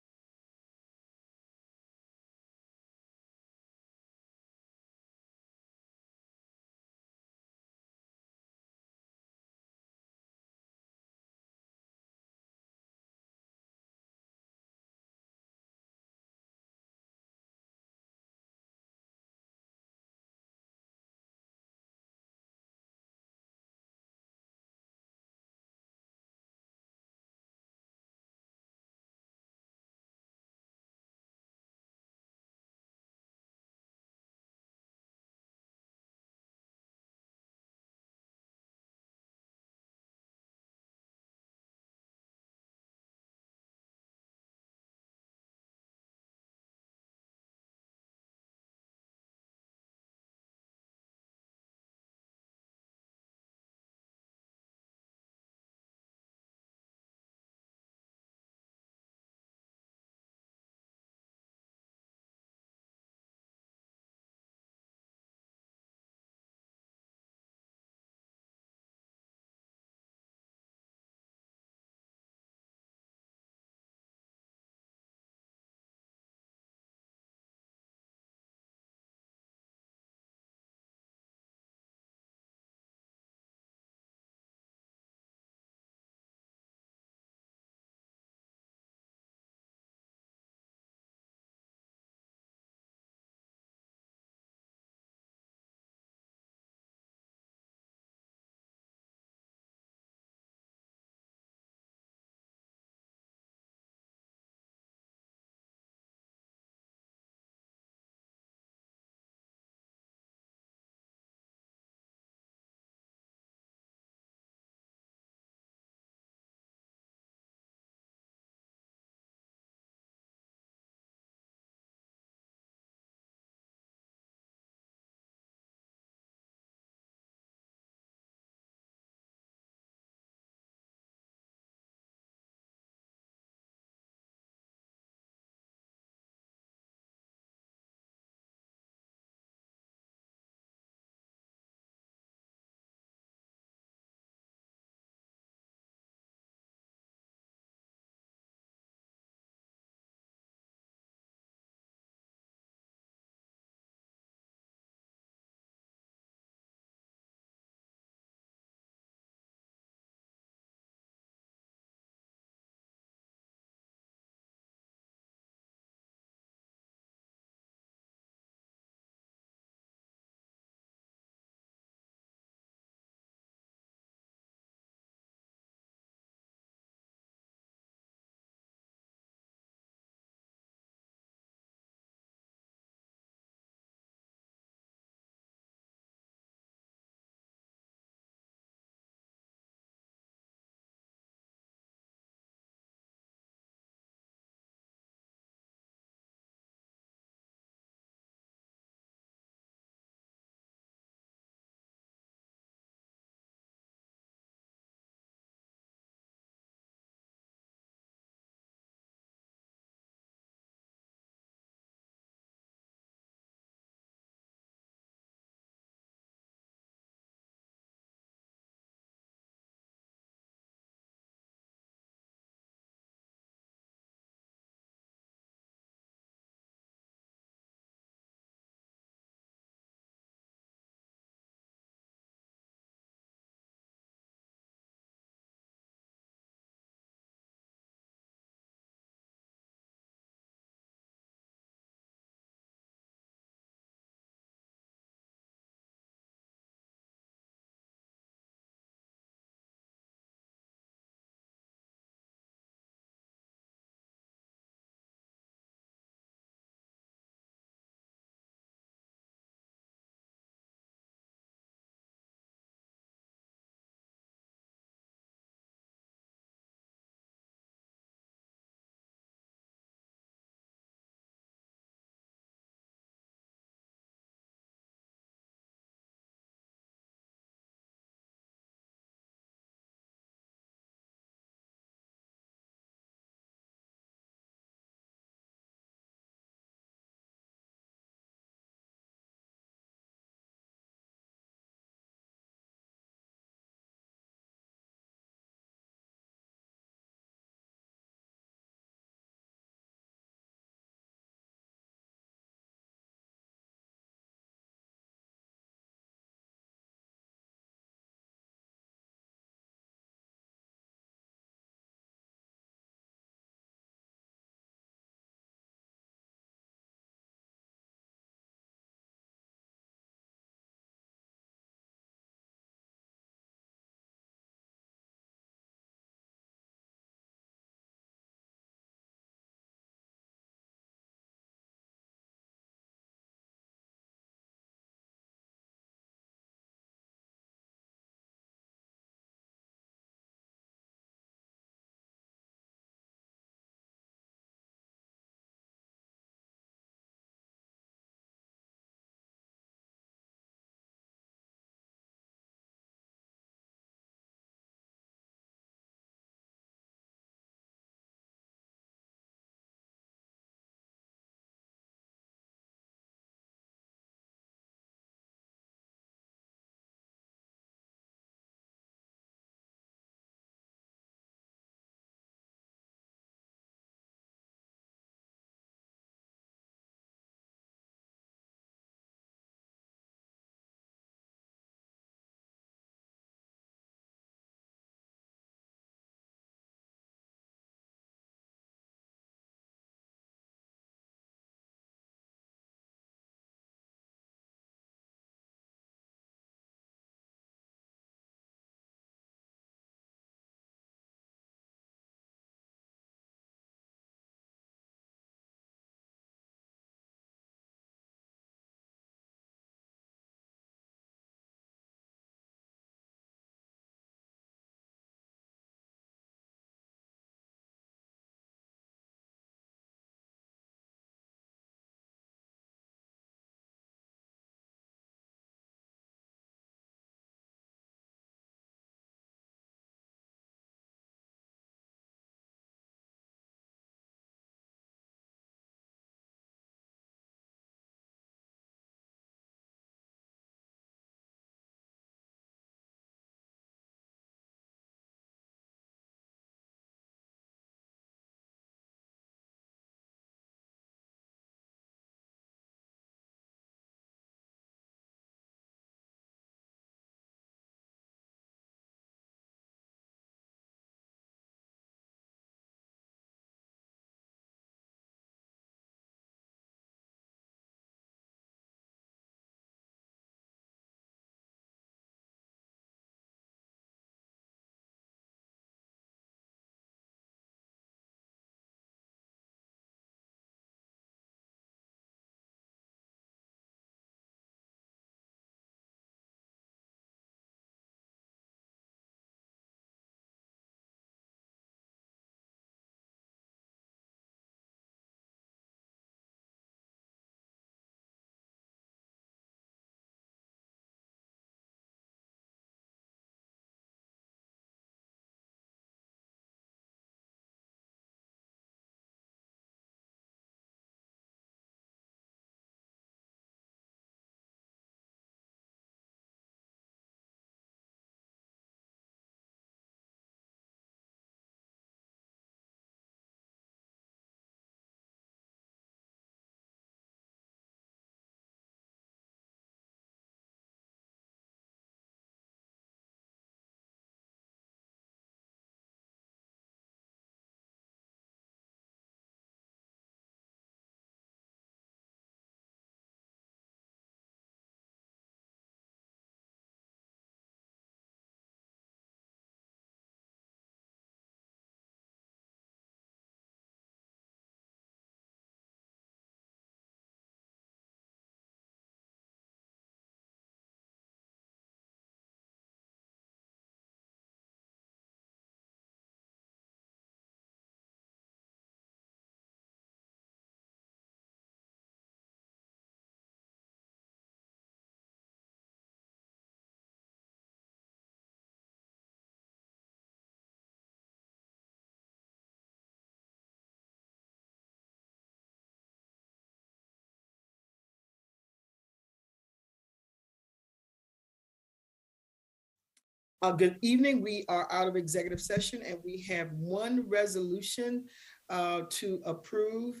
Good evening. We are out of executive session and we have one resolution to approve.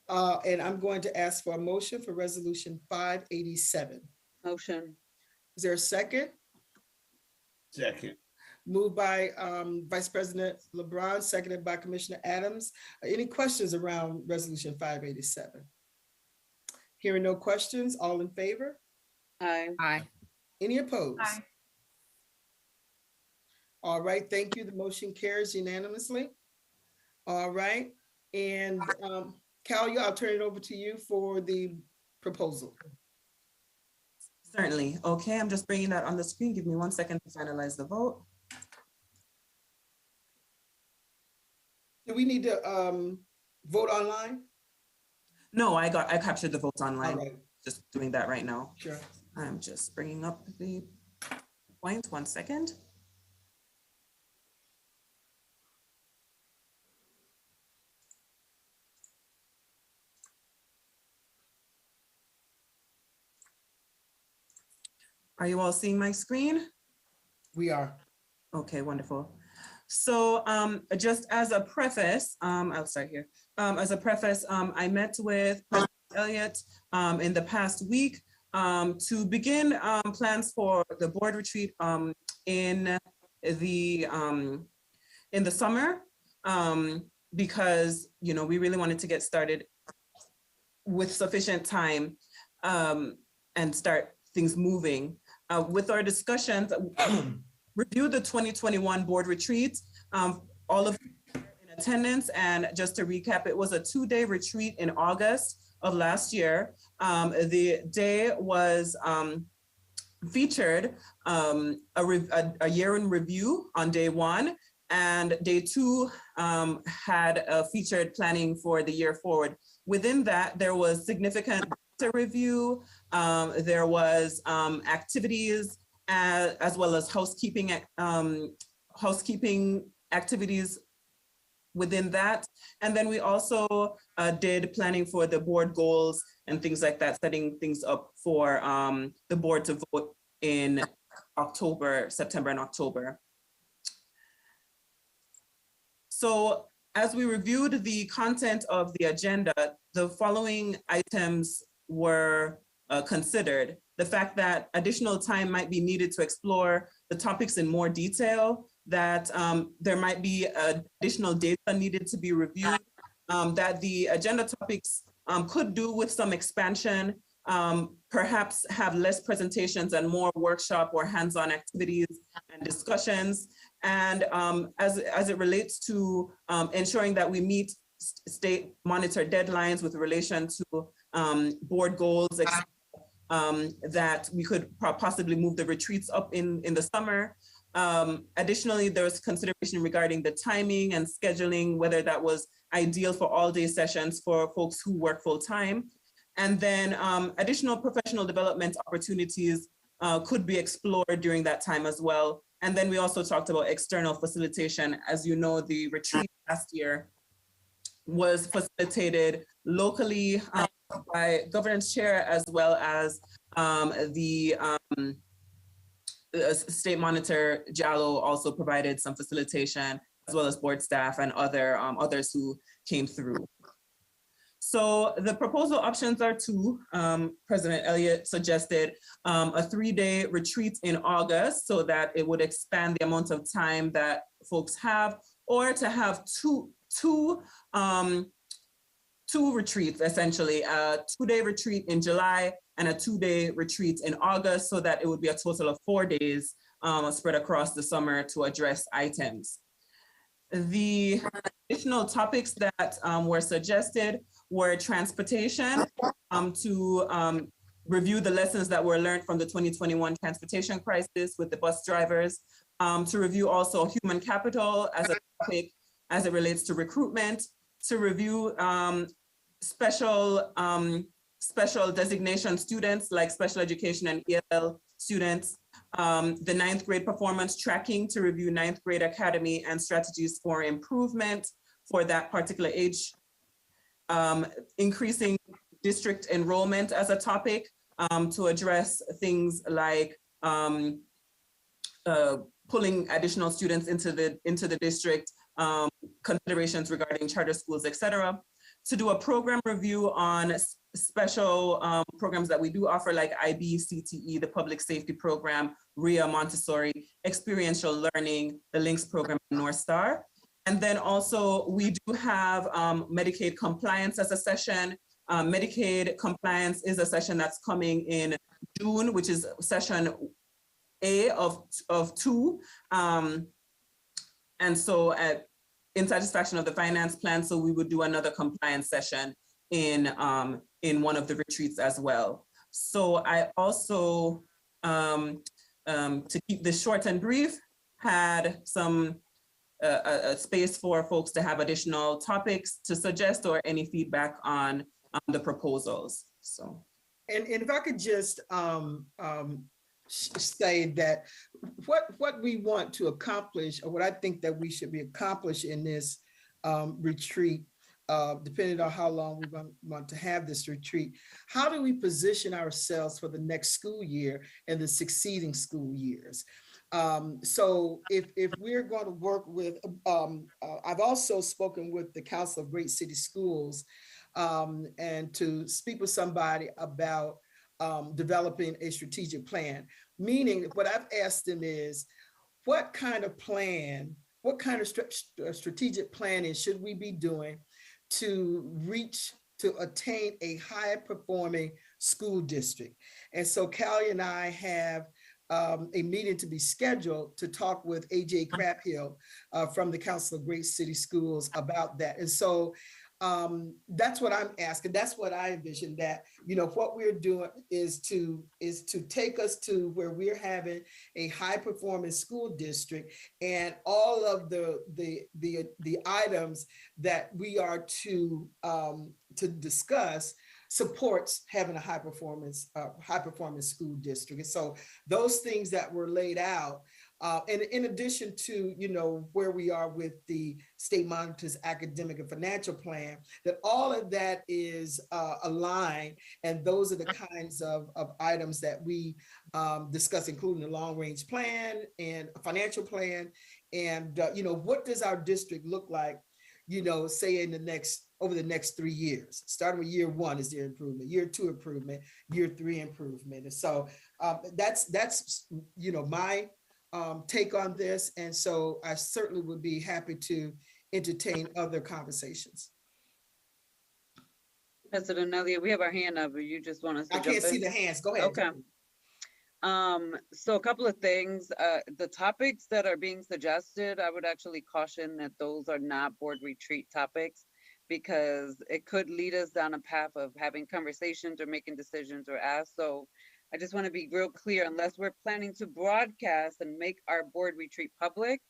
And I'm going to ask for a motion for resolution 587. Motion. Is there a second? Second. Moved by Vice President LeBron, seconded by Commissioner Adams. Any questions around resolution 587? Hearing no questions, all in favor? Aye. Aye. Any opposed? All right, thank you. The motion carries unanimously. All right, and Callia, I'll turn it over to you for the proposal. Certainly. Okay, I'm just bringing that on the screen. Give me 1 second to finalize the vote. Do we need to vote online? No, I captured the votes online. All right, Just doing that right now. sure. I'm just bringing up the points. 1 second. Are you all seeing my screen? We are. Okay, wonderful. So just as a preface, I'll start here. As a preface, I met with President Elliott in the past week to begin plans for the board retreat in the summer, because we really wanted to get started with sufficient time and start things moving. With our discussions, review the 2021 board retreat, all of you in attendance, and just to recap, it was a 2-day retreat in August of last year. The day was featured a year in review on day 1, and day 2 had a featured planning for the year forward. Within that, there was significant review, there was activities as well as housekeeping activities within that. And then we also did planning for the board goals and things like that, setting things up for the board to vote in September and October. So as we reviewed the content of the agenda, the following items were considered. The fact that additional time might be needed to explore the topics in more detail, that there might be additional data needed to be reviewed, that the agenda topics could do with some expansion, perhaps have less presentations and more workshop or hands-on activities and discussions. And as it relates to ensuring that we meet state monitor deadlines with relation to board goals, that we could possibly move the retreats up in the summer. Additionally, there was consideration regarding the timing and scheduling, whether that was ideal for all-day sessions for folks who work full-time. And then additional professional development opportunities could be explored during that time as well. And then we also talked about external facilitation. As you know, the retreat last year was facilitated locally by governance chair, as well as the state monitor Jallo also provided some facilitation, as well as board staff and others who came through. So the proposal options are 2. President Elliott suggested a 3-day retreat in August so that it would expand the amount of time that folks have, or to have two retreats, essentially, a 2-day retreat in July and a 2-day retreat in August, so that it would be a total of 4 days spread across the summer to address items. The additional topics that were suggested were transportation, to review the lessons that were learned from the 2021 transportation crisis with the bus drivers, to review also human capital as a topic as it relates to recruitment, to review special designation students like special education and EL students, the 9th grade performance tracking, to review 9th grade academy and strategies for improvement for that particular age, increasing district enrollment as a topic, to address things like pulling additional students into the district, considerations regarding charter schools, et cetera. To do a program review on special programs that we do offer, like IB, CTE, the public safety program, RIA, Montessori, experiential learning, the LINKS program, North Star. And then also we do have Medicaid compliance as a session. Medicaid compliance is a session that's coming in June, which is session A of 2. And so in satisfaction of the finance plan, so we would do another compliance session in one of the retreats as well. So I also, to keep this short and brief, had some a space for folks to have additional topics to suggest or any feedback on the proposals. So, and if I could just say that what we want to accomplish, or what I think that we should be accomplished in this retreat, depending on how long we want to have this retreat, how do we position ourselves for the next school year and the succeeding school years? So if we're going to work with, I've also spoken with the Council of Great City Schools and to speak with somebody about developing a strategic plan, meaning what I've asked them is, what kind of plan, what kind of strategic planning should we be doing to attain a high performing school district? And so Callie and I have a meeting to be scheduled to talk with AJ Crabhill from the Council of Great City Schools about that. And so that's what I'm asking. That's what I envision, that, you know, what we're doing is to take us to where we're having a high performing school district, and all of the items that we are to discuss supports having a high performance school district. And so those things that were laid out, and in addition to, you know, where we are with the state monitor's academic and financial plan, that all of that is aligned, and those are the kinds of items that we discuss, including the long range plan and a financial plan, and you know, what does our district look like, you know, say over the next 3 years, starting with year 1 is there improvement, year 2 improvement, year 3 improvement. And so that's you know, my take on this. And so I certainly would be happy to entertain other conversations. President Elliott, we have our hand up, or you just want us to I can't see the hands. Go ahead. Okay. So a couple of things, the topics that are being suggested, I would actually caution that those are not board retreat topics, because it could lead us down a path of having conversations or making decisions or asks. So I just want to be real clear, unless we're planning to broadcast and make our board retreat public,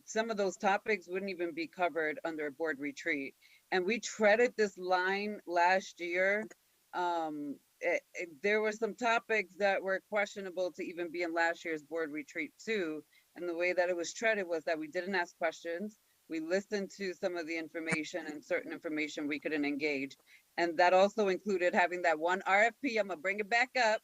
some of those topics wouldn't even be covered under a board retreat. And we treaded this line last year. There were some topics that were questionable to even be in last year's board retreat too. And the way that it was treaded was that we didn't ask questions. We listened to some of the information, and certain information we couldn't engage. And that also included having that one RFP, I'm gonna bring it back up,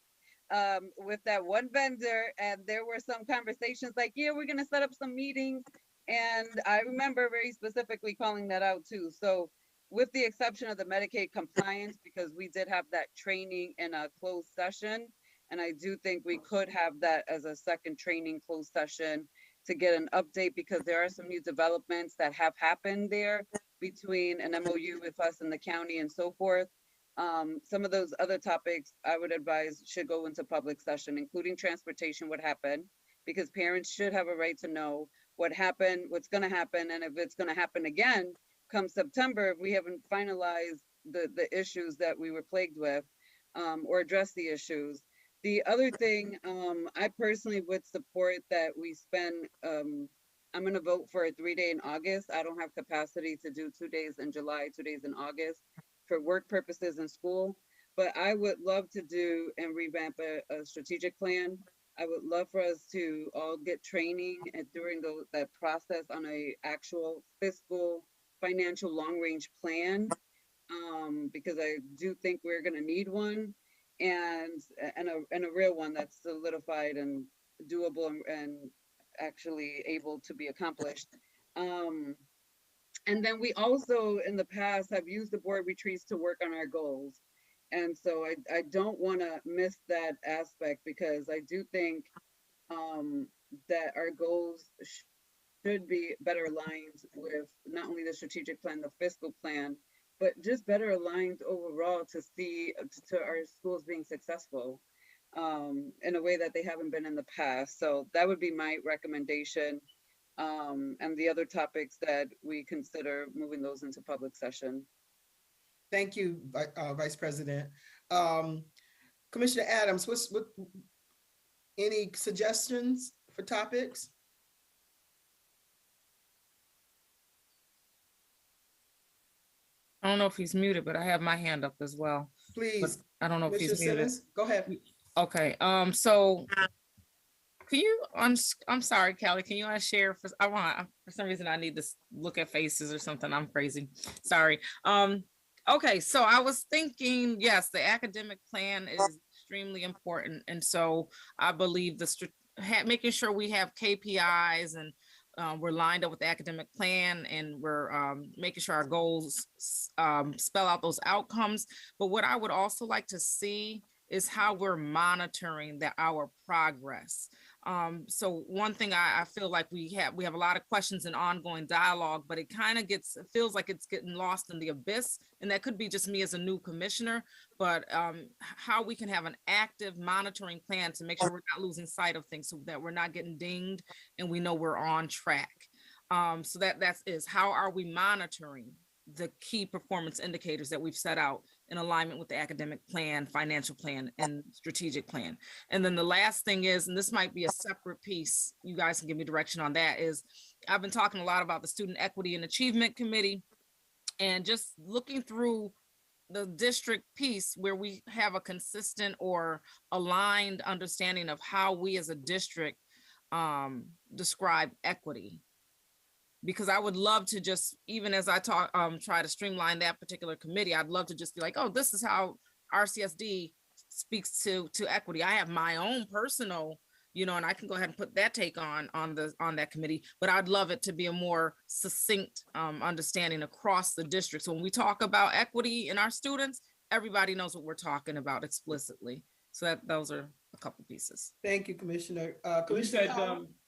with that one vendor. And there were some conversations like, yeah, we're gonna set up some meetings. And I remember very specifically calling that out too. So with the exception of the Medicaid compliance, because we did have that training in a closed session. And I do think we could have that as a second training closed session to get an update, because there are some new developments that have happened there between an MOU with us and the county and so forth. Some of those other topics I would advise should go into public session, including transportation, what happened, because parents should have a right to know what happened, what's gonna happen, and if it's gonna happen again come September, if we haven't finalized the issues that we were plagued with, or address the issues. The other thing, I personally would support that we spend, I'm gonna vote for a 3-day in August. I don't have capacity to do 2 days in July, 2 days in August for work purposes in school, but I would love to do and revamp a strategic plan. I would love for us to all get training and during that process on a actual fiscal financial long range plan, because I do think we're gonna need one, and a real one that's solidified and doable and actually able to be accomplished. And then we also, in the past, have used the board retreats to work on our goals. And so I don't want to miss that aspect, because I do think that our goals should be better aligned with not only the strategic plan, the fiscal plan, but just better aligned overall to see to our schools being successful in a way that they haven't been in the past. So that would be my recommendation. And the other topics that we consider moving those into public session. Thank you, Vice President. Commissioner Adams, what any suggestions for topics? I don't know if he's muted, but I have my hand up as well. But Please, I don't know if Commissioner he's muted. Simmons, go ahead. Okay, so can you, I'm sorry, Kelly, can you share, for some reason I need to look at faces or something, I'm crazy, sorry. Okay, so I was thinking, yes, the academic plan is extremely important. And so I believe making sure we have KPIs and we're lined up with the academic plan, and we're making sure our goals spell out those outcomes. But what I would also like to see is how we're monitoring our progress. So one thing I feel like we have a lot of questions and ongoing dialogue, but it kind of feels like it's getting lost in the abyss. And that could be just me as a new commissioner, but how we can have an active monitoring plan to make sure we're not losing sight of things, so that we're not getting dinged and we know we're on track. So that is how are we monitoring the key performance indicators that we've set out in alignment with the academic plan, financial plan, and strategic plan. And then the last thing is, and this might be a separate piece, you guys can give me direction on that, is I've been talking a lot about the Student Equity and Achievement Committee, and just looking through the district piece where we have a consistent or aligned understanding of how we as a district describe equity. Because I would love to just, even as I try to streamline that particular committee, I'd love to just be like, oh, this is how RCSD speaks to equity. I have my own personal, and I can go ahead and put that take on that committee, but I'd love it to be a more succinct understanding across the district. So when we talk about equity in our students, everybody knows what we're talking about explicitly. So those are a couple pieces. Thank you, Commissioner.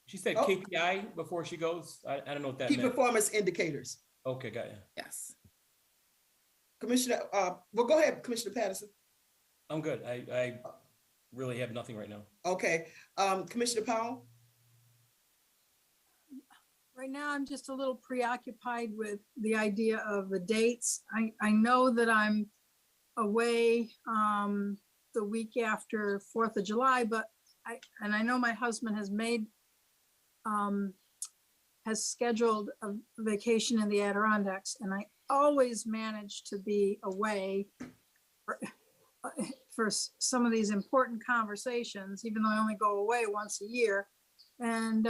She said KPI before she goes. I don't know what that Key meant. performance indicators. Okay, got it. Yes. Commissioner, well, go ahead, Commissioner Patterson. I'm good. I really have nothing right now. Okay, Commissioner Powell? Right now, I'm just a little preoccupied with the idea of the dates. I know that I'm away the week after 4th of July, but I know my husband has scheduled a vacation in the Adirondacks, and I always manage to be away for some of these important conversations, even though I only go away once a year. And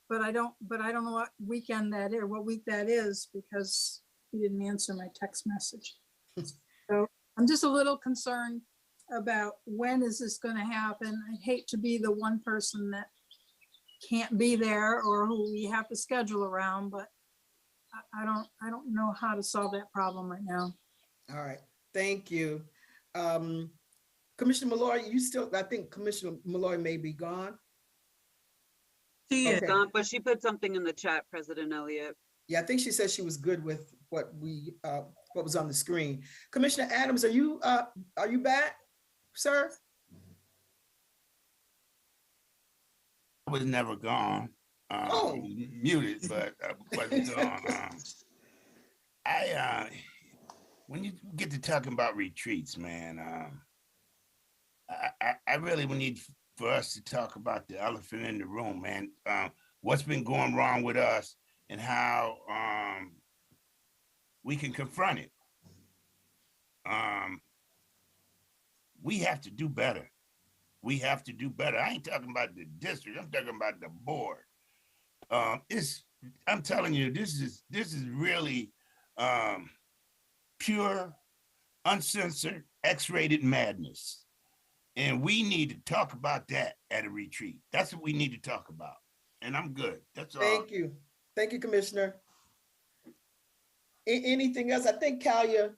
but I don't know what weekend that is, what week that is, because he didn't answer my text message. So I'm just a little concerned about when is this going to happen. I hate to be the one person that can't be there or who we have to schedule around, but I don't know how to solve that problem right now. All right, thank you. Commissioner Malloy, I think Commissioner Malloy may be gone. She is. Okay. But she put something in the chat, President Elliott. Yeah, I think she said she was good with what was on the screen. Commissioner Adams, are you back, sir? I was never gone. Muted, but I wasn't gone. When you get to talking about retreats, man, I really need for us to talk about the elephant in the room, man. What's been going wrong with us and how we can confront it. We have to do better. We have to do better. I ain't talking about the district. I'm talking about the board. I'm telling you, this is really pure, uncensored, X-rated madness. And we need to talk about that at a retreat. That's what we need to talk about. And I'm good. That's all. Thank you. Thank you, Commissioner. Anything else? I think Kalia.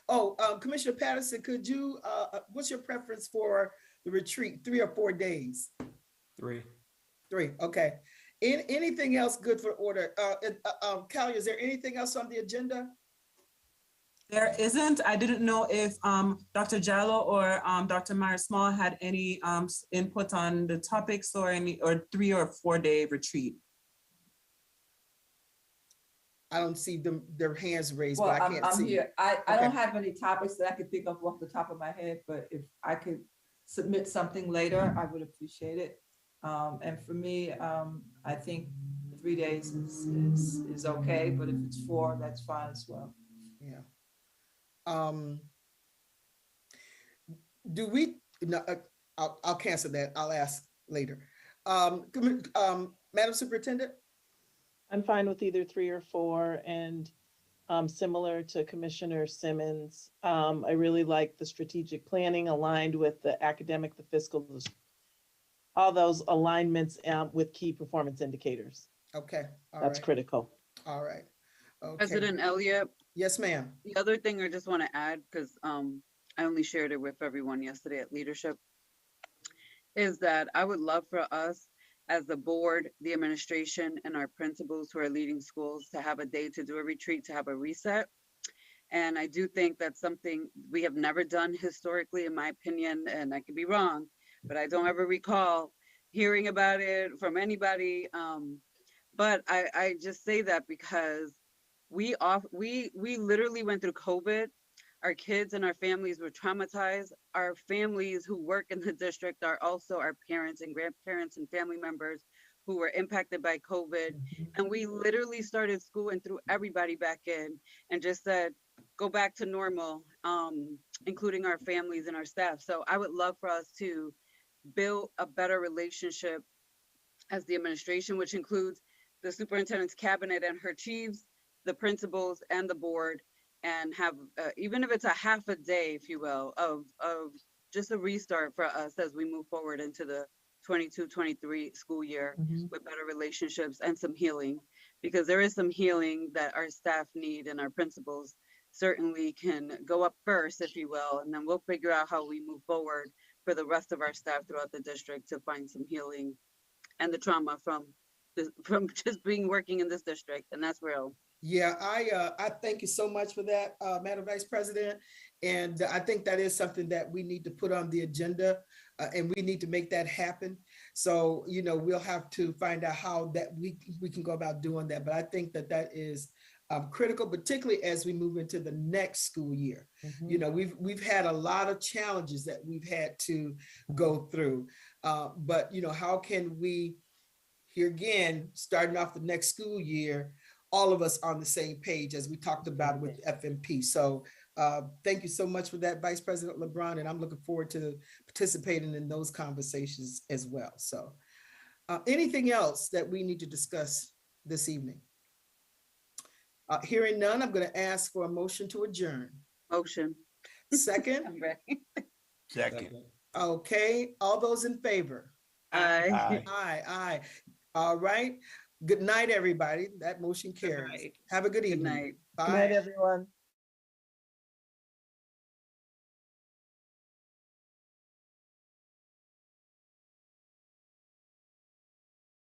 Oh, Commissioner Patterson, could you, what's your preference for the retreat, 3 or 4 days? 3. 3, okay. Anything else good for order? Kalia, is there anything else on the agenda? There isn't. I didn't know if Dr. Jallo or Dr. Myers Small had any input on the topics or 3 or 4 day retreat. I don't see them, their hands raised, Well, but I can't I'm see. here. I Okay. don't have any topics that I could think of off the top of my head, but if I could submit something later, I would appreciate it. And for me, I think 3 days is okay, but if it's 4, that's fine as well. Yeah. Do we, no, I'll cancel that. I'll ask later. Madam Superintendent? I'm fine with either 3 or 4, and similar to Commissioner Simmons, I really like the strategic planning aligned with the academic, the fiscal, all those alignments with key performance indicators. Okay. That's critical. All right. Okay. President Elliott, Yes, ma'am. the other thing I just want to add, because I only shared it with everyone yesterday at leadership, is that I would love for us as the board, the administration, and our principals who are leading schools to have a day to do a retreat, to have a reset. And I do think that's something we have never done historically, in my opinion, and I could be wrong, but I don't ever recall hearing about it from anybody. But I just say that because we literally went through COVID. Our kids and our families were traumatized. Our families who work in the district are also our parents and grandparents and family members who were impacted by COVID. And we literally started school and threw everybody back in and just said, go back to normal, including our families and our staff. So I would love for us to build a better relationship as the administration, which includes the superintendent's cabinet and her chiefs, the principals and the board, and have, even if it's a half a day, if you will, of just a restart for us as we move forward into the 22-23 school year with better relationships and some healing, because there is some healing that our staff need, and our principals certainly can go up first, if you will, and then we'll figure out how we move forward for the rest of our staff throughout the district to find some healing and the trauma from just working in this district, and that's real. Yeah, I thank you so much for that, Madam Vice President. And I think that is something that we need to put on the agenda, and we need to make that happen. So, you know, we'll have to find out how that we can go about doing that. But I think that that is critical, particularly as we move into the next school year. You know, we've had a lot of challenges that we've had to go through. But, you know, how can we, here again, starting off the next school year, all of us on the same page as we talked about with FMP. So thank you so much for that, Vice President LeBron, and I'm looking forward to participating in those conversations as well. So anything else that we need to discuss this evening? Hearing none, I'm going to ask for a motion to adjourn. Motion. Second? I'm ready. Second. Okay, all those in favor? Aye. Aye. Aye, aye. All right. Good night, everybody. That motion carries. night. Have a good Good evening. night. Bye. Good night, everyone.